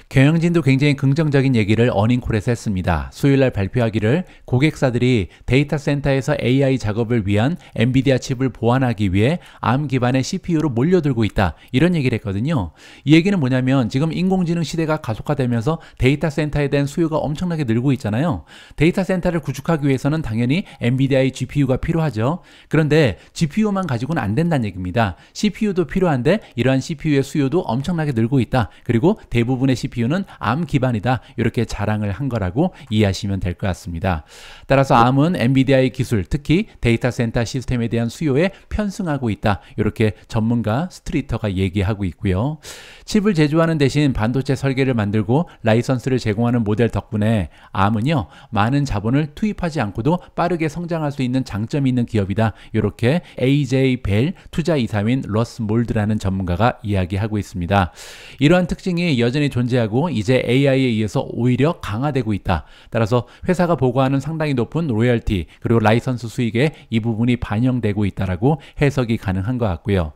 경영진도 굉장히 긍정적인 얘기를 어닝콜에서 했습니다. 수요일날 발표하기를 고객사들이 데이터 센터에서 AI 작업을 위한 엔비디아 칩을 보완하기 위해 암 기반의 CPU로 몰려들고 있다. 이런 얘기를 했거든요. 이 얘기는 뭐냐면 지금 인공지능 시대가 가속화되면서 데이터 센터에 대한 수요가 엄청나게 늘고 있잖아요. 데이터 센터를 구축하기 위해서는 당연히 엔비디아의 GPU가 필요하죠. 그런데 GPU만 가지고는 안 된다는 얘기입니다. CPU도 필요한데 이러한 CPU의 수요도 엄청나게 늘고 있다. 그리고 대부분의 CPU는 암 기반이다. 이렇게 자랑을 한 거라고 이해하시면 될 것 같습니다. 따라서 암은 엔비디아의 기술, 특히 데이터 센터 시스템에 대한 수요에 편승하고 있다. 이렇게 전문가 스트리터가 얘기하고 있고요. 칩을 제조하는 대신 반도체 설계를 만들고 라이선스를 제공하는 모델 덕분에 암은요. 많은 자본을 투입하지 않고도 빠르게 성장할 수 있는 장점이 있는 기업이다. 이렇게 AJ 벨 투자이사인 러스 몰드라는 전문가가 이야기하고 있습니다. 이러한 특징이 여전히 존재하고 이제 AI에 의해서 오히려 강화되고 있다. 따라서 회사가 보고하는 상당히 높은 로열티 그리고 라이선스 수익에 이 부분이 반영되고 있다라고 해석이 가능한 것 같고요.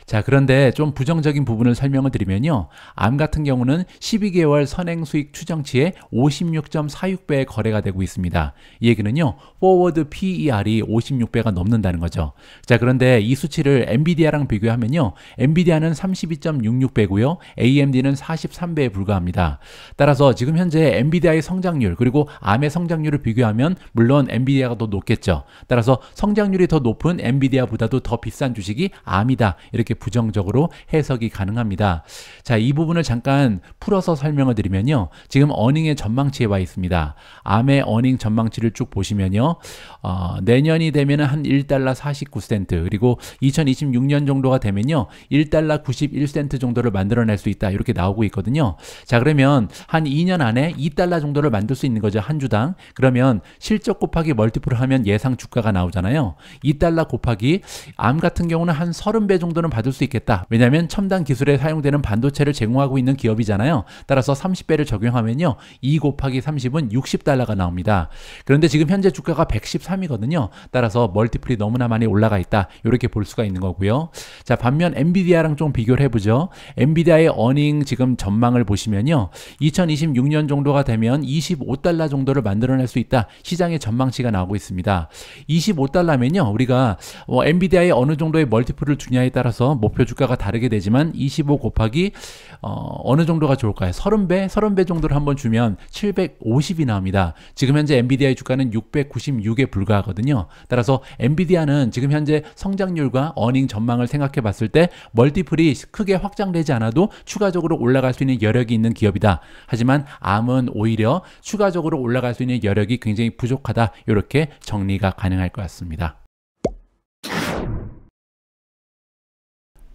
자, 그런데 좀 부정적인 부분을 설명을 드리면요. 암 같은 경우는 12개월 선행 수익 추정치에 56.46배의 거래가 되고 있습니다. 이 얘기는요. 포워드 PER이 56배가 넘는다는 거죠. 자, 그런데 이 수치를 엔비디아랑 비교하면요. 엔비디아는 32.66배고요. AMD는 43배에 불과합니다. 따라서 지금 현재 엔비디아의 성장률 그리고 암의 성장률을 비교하면 물론 엔비디아가 더 높겠죠. 따라서 성장률이 더 높은 엔비디아보다도 더 비싼 주식이 암이다. 이렇게 부정적으로 해석이 가능합니다. 자, 이 부분을 잠깐 풀어서 설명을 드리면요. 지금 어닝의 전망치에 와 있습니다. 암의 어닝 전망치를 쭉 보시면요. 내년이 되면 한 1달러 49센트 그리고 2026년 정도가 되면요. 1달러 91센트 정도를 만들어낼 수 있다. 이렇게 나오고 있거든요. 자, 그러면 한 2년 안에 2달러 정도를 만들 수 있는 거죠. 한 주당. 그러면 실적 곱하기 멀티플을 하면 예상 주가가 나오잖아요. 2달러 곱하기 암 같은 경우는 한 30배 정도는 받을 수 있겠다. 왜냐하면 첨단 기술에 사용되는 반도체를 제공하고 있는 기업이잖아요. 따라서 30배를 적용하면요. 2 곱하기 30은 60달러가 나옵니다. 그런데 지금 현재 주가가 113이거든요. 따라서 멀티플이 너무나 많이 올라가 있다. 이렇게 볼 수가 있는 거고요. 자, 반면 엔비디아랑 좀 비교를 해보죠. 엔비디아의 어닝 지금 전망을 보시면요. 2026년 정도가 되면 25달러 정도를 만들어낼 수 있다. 시장의 전망치가 나오고 있습니다. 25달러면요. 우리가 엔비디아의 어느 정도의 멀티플을 주냐에 따라서 따라서 목표 주가가 다르게 되지만 25 곱하기 어느 정도가 좋을까요? 30배? 30배 정도를 한번 주면 750이 나옵니다. 지금 현재 엔비디아의 주가는 696에 불과하거든요. 따라서 엔비디아는 지금 현재 성장률과 어닝 전망을 생각해 봤을 때 멀티플이 크게 확장되지 않아도 추가적으로 올라갈 수 있는 여력이 있는 기업이다. 하지만 암은 오히려 추가적으로 올라갈 수 있는 여력이 굉장히 부족하다. 이렇게 정리가 가능할 것 같습니다.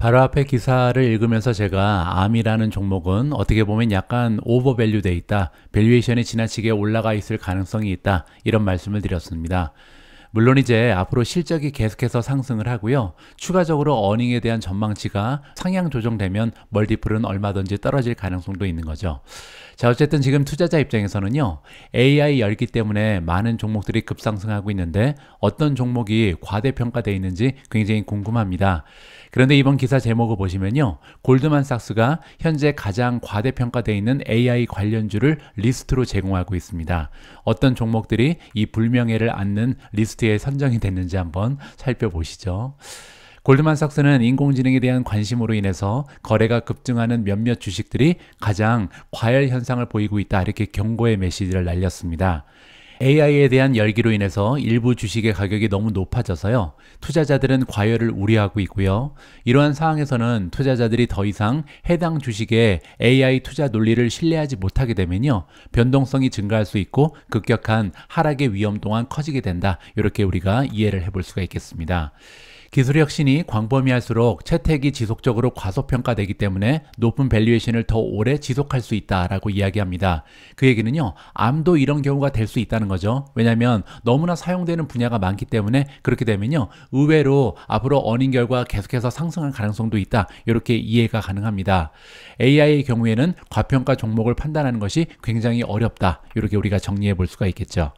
바로 앞에 기사를 읽으면서 제가 암이라는 종목은 어떻게 보면 약간 오버밸류 돼 있다. 밸류에이션이 지나치게 올라가 있을 가능성이 있다. 이런 말씀을 드렸습니다. 물론 이제 앞으로 실적이 계속해서 상승을 하고요. 추가적으로 어닝에 대한 전망치가 상향 조정되면 멀티플은 얼마든지 떨어질 가능성도 있는 거죠. 자, 어쨌든 지금 투자자 입장에서는요. AI 열기 때문에 많은 종목들이 급상승하고 있는데 어떤 종목이 과대평가되어 있는지 굉장히 궁금합니다. 그런데 이번 기사 제목을 보시면요. 골드만삭스가 현재 가장 과대평가되어 있는 AI 관련주를 리스트로 제공하고 있습니다. 어떤 종목들이 이 불명예를 안는 리스트에 선정이 됐는지 한번 살펴보시죠. 골드만삭스는 인공지능에 대한 관심으로 인해서 거래가 급증하는 몇몇 주식들이 가장 과열 현상을 보이고 있다. 이렇게 경고의 메시지를 날렸습니다. AI에 대한 열기로 인해서 일부 주식의 가격이 너무 높아져서요. 투자자들은 과열을 우려하고 있고요. 이러한 상황에서는 투자자들이 더 이상 해당 주식의 AI 투자 논리를 신뢰하지 못하게 되면요. 변동성이 증가할 수 있고 급격한 하락의 위험 또한 커지게 된다. 이렇게 우리가 이해를 해볼 수가 있겠습니다. 기술의 혁신이 광범위할수록 채택이 지속적으로 과소평가되기 때문에 높은 밸류에이션을 더 오래 지속할 수 있다라고 이야기합니다. 그 얘기는요. 암도 이런 경우가 될 수 있다는 거죠. 왜냐하면 너무나 사용되는 분야가 많기 때문에 그렇게 되면요. 의외로 앞으로 어닝 결과 계속해서 상승할 가능성도 있다. 이렇게 이해가 가능합니다. AI의 경우에는 과평가 종목을 판단하는 것이 굉장히 어렵다. 이렇게 우리가 정리해 볼 수가 있겠죠.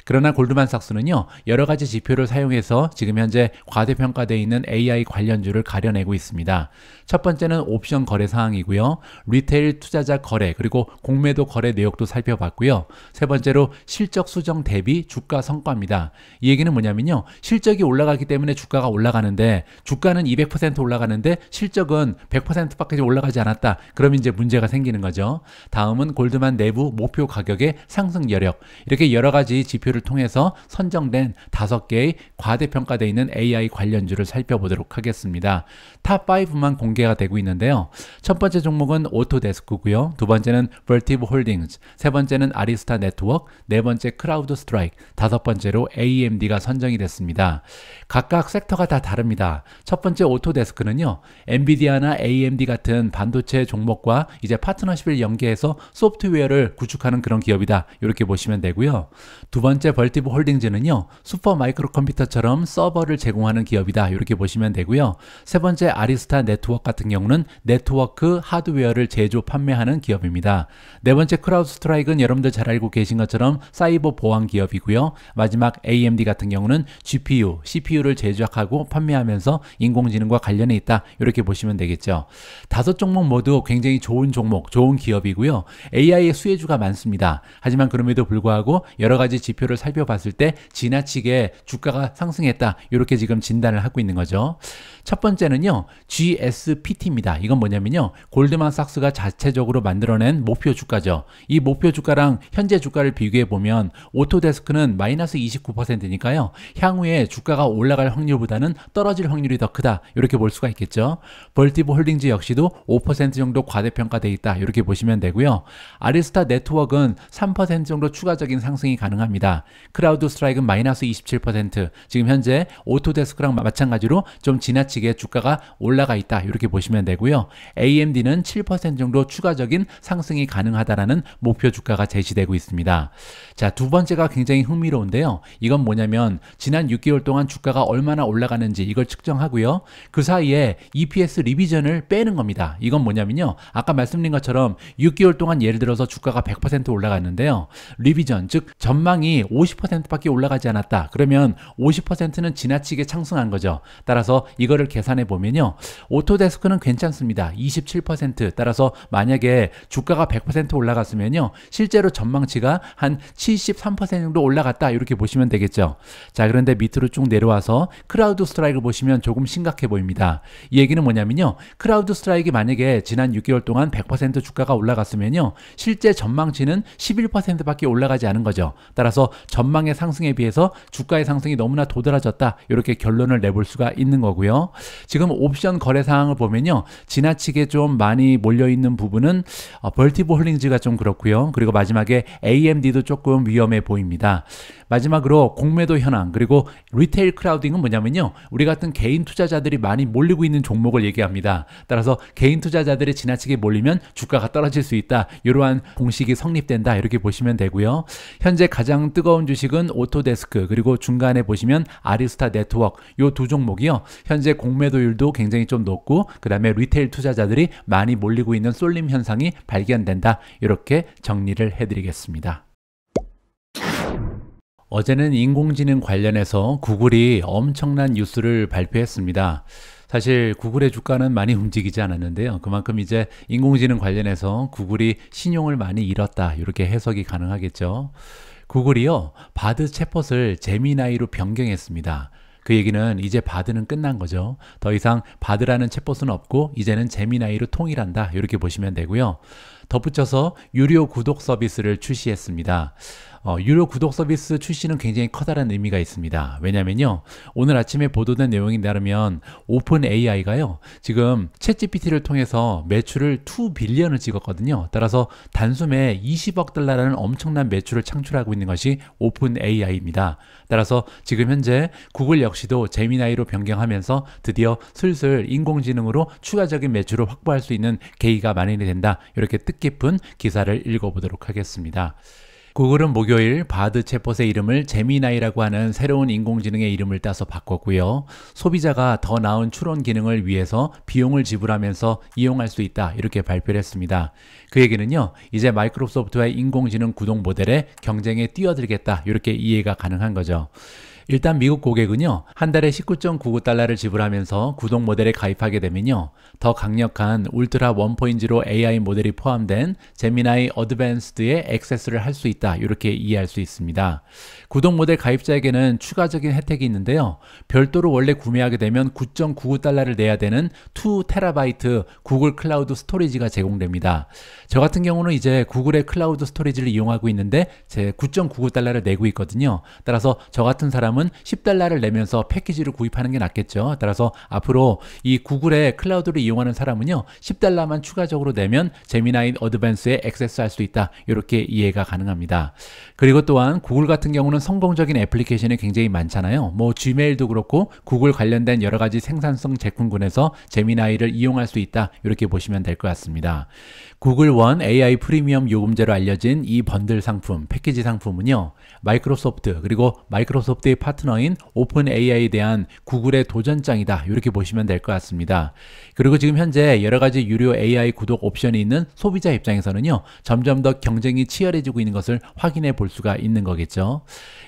그러나 골드만삭스는요. 여러 가지 지표를 사용해서 지금 현재 과대평가 되어 있는 AI 관련주를 가려내고 있습니다. 첫 번째는 옵션 거래 사항이고요. 리테일 투자자 거래 그리고 공매도 거래 내역도 살펴봤고요. 세 번째로 실적 수정 대비 주가 성과입니다. 이 얘기는 뭐냐면요. 실적이 올라가기 때문에 주가가 올라가는데 주가는 200% 올라가는데 실적은 100%밖에 올라가지 않았다. 그럼 이제 문제가 생기는 거죠. 다음은 골드만 내부 목표 가격의 상승 여력. 이렇게 여러 가지 지표를 통해서 선정된 5개의 과대평가되어 있는 AI 관련주를 살펴보도록 하겠습니다. 탑 5만 공개가 되고 있는데요. 첫 번째 종목은 오토데스크고요. 두 번째는 버티브 홀딩스, 세 번째는 아리스타 네트워크, 네 번째 크라우드 스트라이크, 다섯 번째로 AMD가 선정이 됐습니다. 각각 섹터가 다 다릅니다. 첫 번째 오토데스크는요. 엔비디아나 AMD 같은 반도체 종목과 이제 파트너십을 연계해서 소프트웨어를 구축하는 그런 기업이다. 이렇게 보시면 되고요. 두 번째 벌티브 홀딩즈는요. 슈퍼 마이크로 컴퓨터처럼 서버를 제공하는 기업이다. 이렇게 보시면 되고요. 세 번째 아리스타 네트워크 같은 경우는 네트워크 하드웨어를 제조 판매하는 기업입니다. 네 번째 크라우드 스트라이크는 여러분들 잘 알고 계신 것처럼 사이버 보안 기업이고요. 마지막 AMD 같은 경우는 GPU, CPU를 제작하고 판매하면서 인공지능과 관련해 있다. 이렇게 보시면 되겠죠. 5종목 모두 굉장히 좋은 종목, 좋은 기업이고요. AI의 수혜주가 많습니다. 하지만 그럼에도 불구하고 여러 가지 지표를 살펴봤을 때 지나치게 주가가 상승했다. 이렇게 지금 진단을 하고 있는 거죠. 첫 번째는요. GSPT입니다. 이건 뭐냐면요. 골드만삭스가 자체적으로 만들어낸 목표 주가죠. 이 목표 주가랑 현재 주가를 비교해 보면 오토데스크는 마이너스 29%니까요. 향후에 주가가 올라갈 확률보다는 떨어질 확률이 더 크다. 이렇게 볼 수가 있겠죠. 벌티브 홀딩즈 역시도 5% 정도 과대평가되어 있다. 이렇게 보시면 되고요. 아리스타 네트워크는 3% 정도 추가적인 상승이 가능합니다. 크라우드 스트라이크는 마이너스 27%. 지금 현재 오토데스크랑 마찬가지로 좀 지나치게 주가가 올라가 있다. 이렇게 보시면 되고요. AMD는 7% 정도 추가적인 상승이 가능하다라는 목표 주가가 제시되고 있습니다. 자, 두 번째가 굉장히 흥미로운데요. 이건 뭐냐면 지난 6개월 동안 주가가 얼마나 올라가는지 이걸 측정하고요. 그 사이에 EPS 리비전을 빼는 겁니다. 이건 뭐냐면요. 아까 말씀드린 것처럼 6개월 동안 예를 들어서 주가가 100% 올라갔는데요. 리비전, 즉 전망이 50%밖에 올라가지 않았다. 그러면 50%는 지나치게 상승한 거죠. 거죠. 따라서 이거를 계산해 보면요. 오토데스크는 괜찮습니다. 27%. 따라서 만약에 주가가 100% 올라갔으면요. 실제로 전망치가 한 73% 정도 올라갔다. 이렇게 보시면 되겠죠. 자, 그런데 밑으로 쭉 내려와서 크라우드 스트라이크를 보시면 조금 심각해 보입니다. 이 얘기는 뭐냐면요. 크라우드 스트라이크 만약에 지난 6개월 동안 100% 주가가 올라갔으면요. 실제 전망치는 11%밖에 올라가지 않은 거죠. 따라서 전망의 상승에 비해서 주가의 상승이 너무나 도드라졌다. 이렇게 결론을 내볼 수가 있는 거고요. 지금 옵션 거래 상황을 보면요. 지나치게 좀 많이 몰려있는 부분은 벌티보 홀딩즈가 좀 그렇고요. 그리고 마지막에 AMD도 조금 위험해 보입니다. 마지막으로 공매도 현황 그리고 리테일 크라우딩은 뭐냐면요. 우리 같은 개인 투자자들이 많이 몰리고 있는 종목을 얘기합니다. 따라서 개인 투자자들이 지나치게 몰리면 주가가 떨어질 수 있다. 이러한 공식이 성립된다. 이렇게 보시면 되고요. 현재 가장 뜨거운 주식은 오토데스크 그리고 중간에 보시면 아리스타 네트워크 이 두 종목이요. 현재 공매도율도 굉장히 좀 높고 그 다음에 리테일 투자자들이 많이 몰리고 있는 쏠림 현상이 발견된다. 이렇게 정리를 해드리겠습니다. 어제는 인공지능 관련해서 구글이 엄청난 뉴스를 발표했습니다. 사실 구글의 주가는 많이 움직이지 않았는데요. 그만큼 이제 인공지능 관련해서 구글이 신용을 많이 잃었다. 이렇게 해석이 가능하겠죠. 구글이요. 바드 챗봇을 제미나이로 변경했습니다. 그 얘기는 이제 바드는 끝난 거죠. 더 이상 바드라는 챗봇은 없고 이제는 제미나이로 통일한다. 이렇게 보시면 되고요. 덧붙여서 유료 구독 서비스를 출시했습니다. 유료 구독 서비스 출시는 굉장히 커다란 의미가 있습니다. 왜냐면요. 오늘 아침에 보도된 내용에 따르면 오픈 AI가요. 지금 챗GPT를 통해서 매출을 2 빌리언을 찍었거든요. 따라서 단숨에 20억 달러라는 엄청난 매출을 창출하고 있는 것이 오픈 AI입니다. 따라서 지금 현재 구글 역시도 제미나이로 변경하면서 드디어 슬슬 인공지능으로 추가적인 매출을 확보할 수 있는 계기가 마련이 된다. 이렇게 뜻깊은 기사를 읽어보도록 하겠습니다. 구글은 목요일 바드 챗봇의 이름을 제미나이라고 하는 새로운 인공지능의 이름을 따서 바꿨고요. 소비자가 더 나은 추론 기능을 위해서 비용을 지불하면서 이용할 수 있다. 이렇게 발표를 했습니다. 그 얘기는요. 이제 마이크로소프트와의 인공지능 구동 모델에 경쟁에 뛰어들겠다. 이렇게 이해가 가능한 거죠. 일단 미국 고객은요. 한 달에 19.99달러를 지불하면서 구독 모델에 가입하게 되면요. 더 강력한 울트라 1.0 AI 모델이 포함된 제미나이 어드밴스드에 액세스를 할 수 있다. 이렇게 이해할 수 있습니다. 구독 모델 가입자에게는 추가적인 혜택이 있는데요. 별도로 원래 구매하게 되면 9.99달러를 내야 되는 2TB 구글 클라우드 스토리지가 제공됩니다. 저 같은 경우는 이제 구글의 클라우드 스토리지를 이용하고 있는데 제 9.99달러를 내고 있거든요. 따라서 저 같은 사람은 10달러를 내면서 패키지를 구입하는 게 낫겠죠. 따라서 앞으로 이 구글의 클라우드를 이용하는 사람은요. 10달러만 추가적으로 내면 제미나이 어드밴스에 액세스할 수 있다. 이렇게 이해가 가능합니다. 그리고 또한 구글 같은 경우는 성공적인 애플리케이션이 굉장히 많잖아요. 뭐 지메일도 그렇고 구글 관련된 여러 가지 생산성 제품군에서 제미나이를 이용할 수 있다. 이렇게 보시면 될 것 같습니다. 구글 원 AI 프리미엄 요금제로 알려진 이 번들 상품, 패키지 상품은요. 마이크로소프트 그리고 마이크로소프트의 파트너인 오픈 AI에 대한 구글의 도전장이다. 이렇게 보시면 될 것 같습니다. 그리고 지금 현재 여러 가지 유료 AI 구독 옵션이 있는 소비자 입장에서는요. 점점 더 경쟁이 치열해지고 있는 것을 확인해 볼 수가 있는 거겠죠.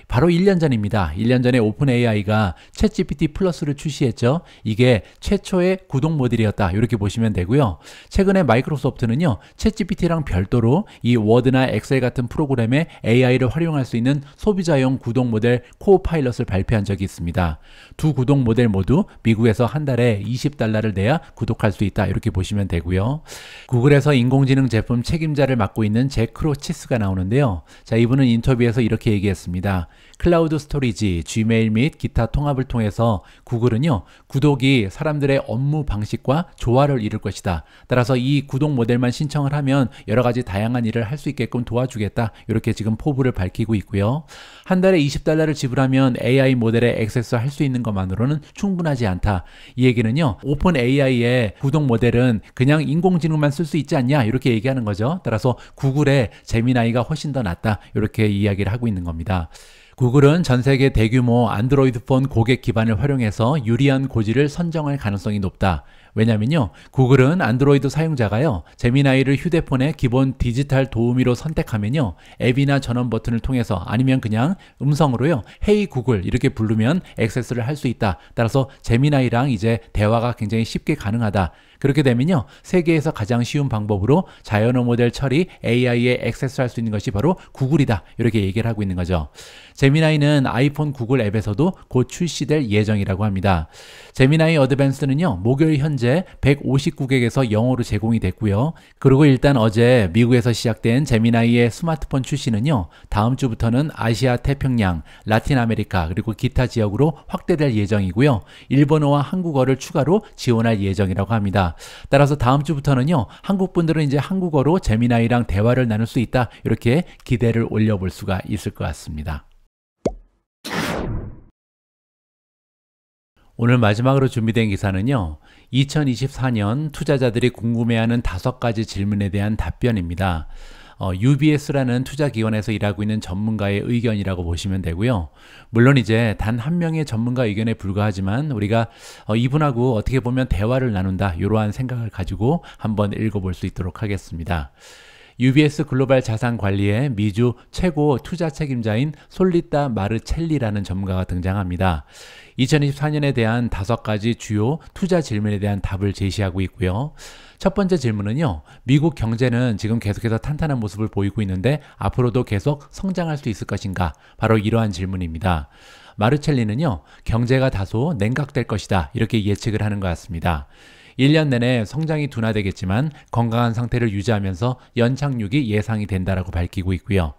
바로 1년 전입니다. 1년 전에 오픈 AI가 챗GPT 플러스를 출시했죠. 이게 최초의 구독 모델이었다. 이렇게 보시면 되고요. 최근에 마이크로소프트는요. 챗GPT랑 별도로 이 워드나 엑셀 같은 프로그램에 AI를 활용할 수 있는 소비자용 구독 모델 코파일럿을 발표한 적이 있습니다. 두 구독 모델 모두 미국에서 한 달에 20달러를 내야 구독할 수 있다. 이렇게 보시면 되고요. 구글에서 인공지능 제품 책임자를 맡고 있는 잭 크로치스가 나오는데요. 자, 이분은 인터뷰에서 이렇게 얘기했습니다. 클라우드 스토리지, 지메일 및 기타 통합을 통해서 구글은요. 구독이 사람들의 업무 방식과 조화를 이룰 것이다. 따라서 이 구독 모델만 신청을 하면 여러 가지 다양한 일을 할 수 있게끔 도와주겠다. 이렇게 지금 포부를 밝히고 있고요. 한 달에 20달러를 지불하면 AI 모델에 액세스 할 수 있는 것만으로는 충분하지 않다. 이 얘기는요. 오픈 AI의 구독 모델은 그냥 인공지능만 쓸 수 있지 않냐. 이렇게 얘기하는 거죠. 따라서 구글의 제미나이가 훨씬 더 낫다. 이렇게 이야기를 하고 있는 겁니다. 구글은 전 세계 대규모 안드로이드 폰 고객 기반을 활용해서 유리한 고지를 선정할 가능성이 높다. 왜냐면요, 구글은 안드로이드 사용자가요, 제미나이를 휴대폰의 기본 디지털 도우미로 선택하면요, 앱이나 전원 버튼을 통해서 아니면 그냥 음성으로요, 헤이 구글 이렇게 부르면 액세스를 할 수 있다. 따라서 제미나이랑 이제 대화가 굉장히 쉽게 가능하다. 그렇게 되면요, 세계에서 가장 쉬운 방법으로 자연어 모델 처리 AI에 액세스할 수 있는 것이 바로 구글이다. 이렇게 얘기를 하고 있는 거죠. 제미나이는 아이폰 구글 앱에서도 곧 출시될 예정이라고 합니다. 제미나이 어드밴스는요, 목요일 현재 159개국에서 영어로 제공이 됐고요. 그리고 일단 어제 미국에서 시작된 제미나이의 스마트폰 출시는요, 다음 주부터는 아시아 태평양, 라틴 아메리카 그리고 기타 지역으로 확대될 예정이고요. 일본어와 한국어를 추가로 지원할 예정이라고 합니다. 따라서 다음 주부터는요, 한국 분들은 이제 한국어로 제미나이랑 대화를 나눌 수 있다. 이렇게 기대를 올려볼 수가 있을 것 같습니다. 오늘 마지막으로 준비된 기사는요, 2024년 투자자들이 궁금해하는 5가지 질문에 대한 답변입니다. UBS라는 투자기관에서 일하고 있는 전문가의 의견이라고 보시면 되고요. 물론 이제 단 한 명의 전문가 의견에 불과하지만 우리가 이분하고 어떻게 보면 대화를 나눈다, 이러한 생각을 가지고 한번 읽어볼 수 있도록 하겠습니다. UBS 글로벌 자산 관리의 미주 최고 투자 책임자인 솔리타 마르첼리라는 전문가가 등장합니다. 2024년에 대한 5가지 주요 투자 질문에 대한 답을 제시하고 있고요. 첫 번째 질문은요, 미국 경제는 지금 계속해서 탄탄한 모습을 보이고 있는데 앞으로도 계속 성장할 수 있을 것인가? 바로 이러한 질문입니다. 마르첼리는요, 경제가 다소 냉각될 것이다, 이렇게 예측을 하는 것 같습니다. 1년 내내 성장이 둔화되겠지만 건강한 상태를 유지하면서 연착륙이 예상이 된다라고 밝히고 있고요.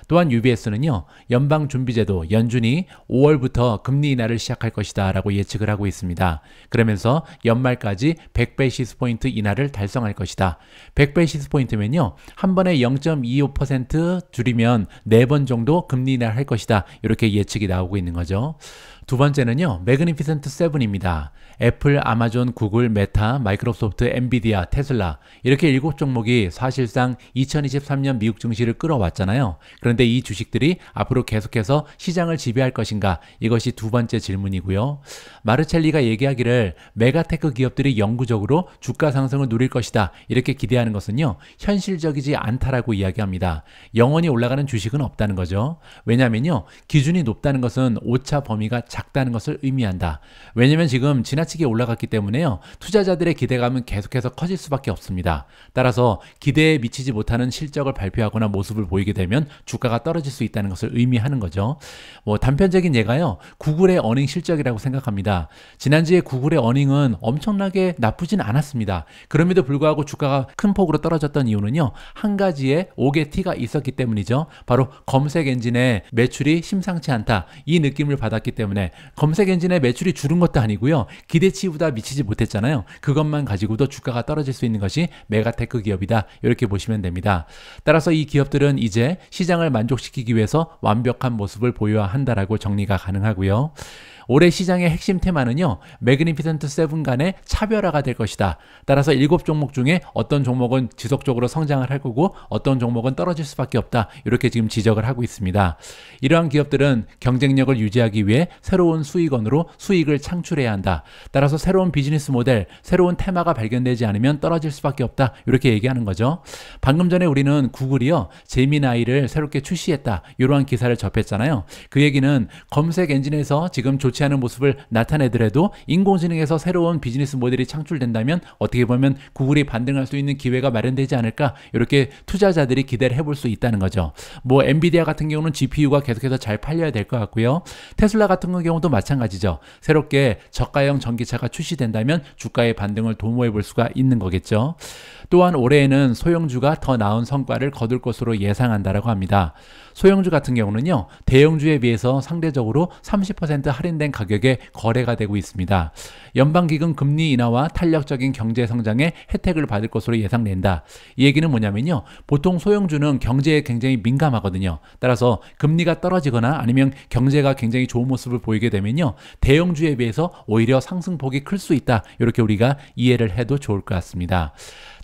또한 UBS는요, 연방준비제도 연준이 5월부터 금리 인하를 시작할 것이다 라고 예측을 하고 있습니다. 그러면서 연말까지 100베이시스포인트 인하를 달성할 것이다. 100베이시스포인트면요, 한 번에 0.25% 줄이면 4번 정도 금리 인하를 할 것이다. 이렇게 예측이 나오고 있는 거죠. 두 번째는요, 매그니피센트 7입니다. 애플, 아마존, 구글, 메타, 마이크로소프트, 엔비디아, 테슬라 이렇게 7종목이 사실상 2023년 미국 증시를 끌어왔잖아요. 그런데 이 주식들이 앞으로 계속해서 시장을 지배할 것인가? 이것이 두 번째 질문이고요. 마르첼리가 얘기하기를 메가테크 기업들이 영구적으로 주가 상승을 누릴 것이다, 이렇게 기대하는 것은요, 현실적이지 않다라고 이야기합니다. 영원히 올라가는 주식은 없다는 거죠. 왜냐면요, 기준이 높다는 것은 오차 범위가 작다는 것을 의미한다. 왜냐면 지금 지나치게 올라갔기 때문에요, 투자자들의 기대감은 계속해서 커질 수밖에 없습니다. 따라서 기대에 미치지 못하는 실적을 발표하거나 모습을 보이게 되면 주가가 떨어질 수 있다는 것을 의미하는 거죠. 단편적인 예가요, 구글의 어닝 실적이라고 생각합니다. 지난주에 구글의 어닝은 엄청나게 나쁘진 않았습니다. 그럼에도 불구하고 주가가 큰 폭으로 떨어졌던 이유는요, 한 가지의 오개티가 있었기 때문이죠. 바로 검색 엔진의 매출이 심상치 않다, 이 느낌을 받았기 때문에. 검색 엔진의 매출이 줄은 것도 아니고요, 기대치보다 미치지 못했잖아요. 그것만 가지고도 주가가 떨어질 수 있는 것이 메가테크 기업이다, 이렇게 보시면 됩니다. 따라서 이 기업들은 이제 시장을 만족시키기 위해서 완벽한 모습을 보여야 한다라고 정리가 가능하고요. 올해 시장의 핵심 테마는요, 매그니피센트 7 간의 차별화가 될 것이다. 따라서 7종목 중에 어떤 종목은 지속적으로 성장을 할 거고 어떤 종목은 떨어질 수밖에 없다, 이렇게 지금 지적을 하고 있습니다. 이러한 기업들은 경쟁력을 유지하기 위해 새로운 수익원으로 수익을 창출해야 한다. 따라서 새로운 비즈니스 모델, 새로운 테마가 발견되지 않으면 떨어질 수밖에 없다, 이렇게 얘기하는 거죠. 방금 전에 우리는 구글이요, 제미나이를 새롭게 출시했다, 이러한 기사를 접했잖아요. 그 얘기는 검색 엔진에서 지금 좋지 않은 모습을 나타내더라도 인공지능에서 새로운 비즈니스 모델이 창출된다면 어떻게 보면 구글이 반등할 수 있는 기회가 마련되지 않을까, 이렇게 투자자들이 기대를 해볼 수 있다는 거죠. 엔비디아 같은 경우는 GPU가 계속해서 잘 팔려야 될 것 같고요. 테슬라 같은 경우도 마찬가지죠. 새롭게 저가형 전기차가 출시된다면 주가의 반등을 도모해 볼 수가 있는 거겠죠. 또한 올해에는 소형주가 더 나은 성과를 거둘 것으로 예상한다라고 합니다. 소형주 같은 경우는요, 대형주에 비해서 상대적으로 30% 할인된 가격에 거래가 되고 있습니다. 연방기금 금리 인하와 탄력적인 경제 성장의 혜택을 받을 것으로 예상된다. 이 얘기는 뭐냐면요, 보통 소형주는 경제에 굉장히 민감하거든요. 따라서 금리가 떨어지거나 아니면 경제가 굉장히 좋은 모습을 보이게 되면요, 대형주에 비해서 오히려 상승폭이 클 수 있다, 이렇게 우리가 이해를 해도 좋을 것 같습니다.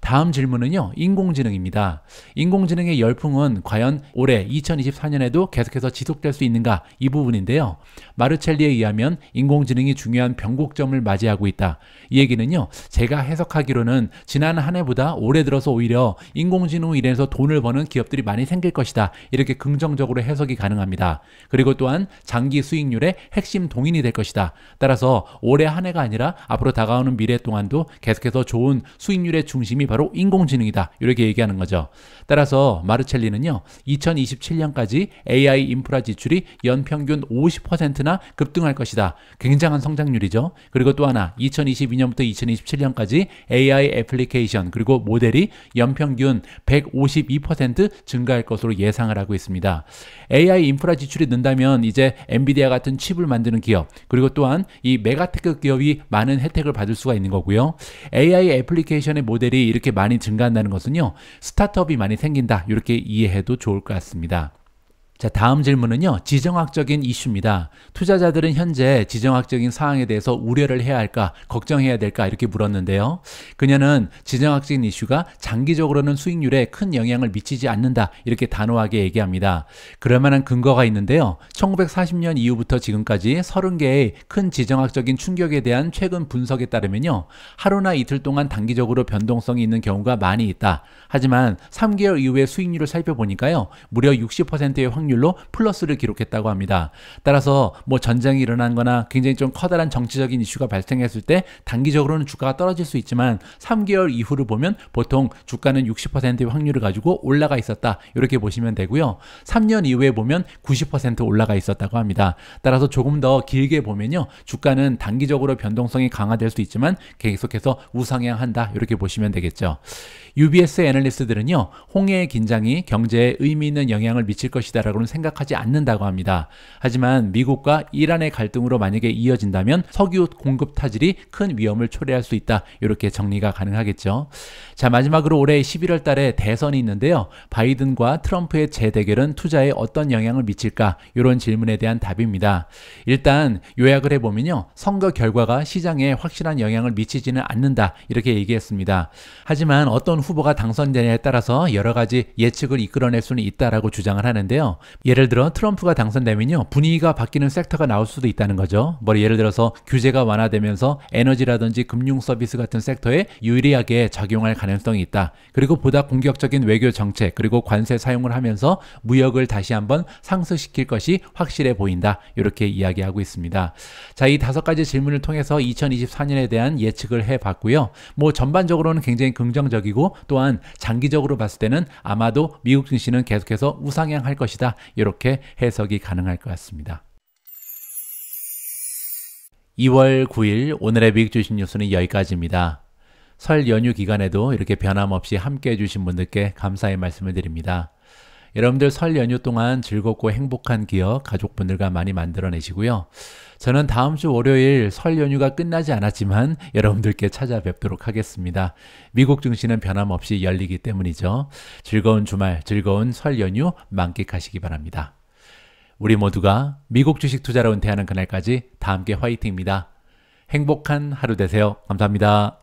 다음 질문은요, 인공지능입니다. 인공지능의 열풍은 과연 올해 2024년에도 계속해서 지속될 수 있는가, 이 부분인데요. 마르첼리에 의하면 인공지능이 중요한 변곡점을 맞이하고 있다. 이 얘기는요, 제가 해석하기로는 지난 한 해보다 올해 들어서 오히려 인공지능으로 인해서 돈을 버는 기업들이 많이 생길 것이다, 이렇게 긍정적으로 해석이 가능합니다. 그리고 또한 장기 수익률의 핵심 동인이 될 것이다. 따라서 올해 한 해가 아니라 앞으로 다가오는 미래 동안도 계속해서 좋은 수익률의 중심이 바로 인공지능이다, 이렇게 얘기하는 거죠. 따라서 마르첼리는요, 2027년까지 AI 인프라 지출이 연평균 50%나 급등할 것이다. 굉장한 성장률이죠. 그리고 또 하나, 2022년부터 2027년까지 AI 애플리케이션 그리고 모델이 연평균 152% 증가할 것으로 예상을 하고 있습니다. AI 인프라 지출이 는다면 이제 엔비디아 같은 칩을 만드는 기업, 그리고 또한 이 메가테크 기업이 많은 혜택을 받을 수가 있는 거고요. AI 애플리케이션의 모델이 이렇게 많이 증가한다는 것은요, 스타트업이 많이 생긴다, 이렇게 이해해도 좋을 것 같습니다. 자, 다음 질문은요, 지정학적인 이슈입니다. 투자자들은 현재 지정학적인 사항에 대해서 우려를 해야 할까, 걱정해야 될까, 이렇게 물었는데요. 그녀는 지정학적인 이슈가 장기적으로는 수익률에 큰 영향을 미치지 않는다, 이렇게 단호하게 얘기합니다. 그럴 만한 근거가 있는데요. 1940년 이후부터 지금까지 30개의 큰 지정학적인 충격에 대한 최근 분석에 따르면요, 하루나 이틀 동안 단기적으로 변동성이 있는 경우가 많이 있다. 하지만 3개월 이후의 수익률을 살펴보니까요, 무려 60%의 확률로 플러스를 기록했다고 합니다. 따라서 뭐 전쟁이 일어난 거나 굉장히 좀 커다란 정치적인 이슈가 발생했을 때 단기적으로는 주가가 떨어질 수 있지만 3개월 이후를 보면 보통 주가는 60%의 확률을 가지고 올라가 있었다, 이렇게 보시면 되고요. 3년 이후에 보면 90% 올라가 있었다고 합니다. 따라서 조금 더 길게 보면요, 주가는 단기적으로 변동성이 강화될 수 있지만 계속해서 우상향한다, 이렇게 보시면 되겠죠. UBS 애널리스트들은요, 홍해의 긴장이 경제에 의미 있는 영향을 미칠 것이다라고는 생각하지 않는다고 합니다. 하지만 미국과 이란의 갈등으로 만약에 이어진다면 석유 공급 타질이 큰 위험을 초래할 수 있다, 이렇게 정리가 가능하겠죠. 자, 마지막으로 올해 11월 달에 대선이 있는데요. 바이든과 트럼프의 재대결은 투자에 어떤 영향을 미칠까, 이런 질문에 대한 답입니다. 일단 요약을 해보면요, 선거 결과가 시장에 확실한 영향을 미치지는 않는다, 이렇게 얘기했습니다. 하지만 어떤 후보가 당선되냐에 따라서 여러 가지 예측을 이끌어낼 수는 있다라고 주장을 하는데요. 예를 들어 트럼프가 당선되면요, 분위기가 바뀌는 섹터가 나올 수도 있다는 거죠. 뭐 예를 들어서 규제가 완화되면서 에너지라든지 금융 서비스 같은 섹터에 유리하게 작용할 가능성이 있다. 그리고 보다 공격적인 외교 정책 그리고 관세 사용을 하면서 무역을 다시 한번 상승시킬 것이 확실해 보인다, 이렇게 이야기하고 있습니다. 자, 이 5가지 질문을 통해서 2024년에 대한 예측을 해봤고요. 뭐 전반적으로는 굉장히 긍정적이고 또한 장기적으로 봤을 때는 아마도 미국 증시는 계속해서 우상향할 것이다, 이렇게 해석이 가능할 것 같습니다. 2월 9일 오늘의 미국 주식 뉴스는 여기까지입니다. 설 연휴 기간에도 이렇게 변함없이 함께 해주신 분들께 감사의 말씀을 드립니다. 여러분들 설 연휴 동안 즐겁고 행복한 기억 가족분들과 많이 만들어내시고요. 저는 다음 주 월요일 설 연휴가 끝나지 않았지만 여러분들께 찾아뵙도록 하겠습니다. 미국 증시는 변함없이 열리기 때문이죠. 즐거운 주말, 즐거운 설 연휴 만끽하시기 바랍니다. 우리 모두가 미국 주식 투자로 은퇴하는 그날까지 다 함께 화이팅입니다. 행복한 하루 되세요. 감사합니다.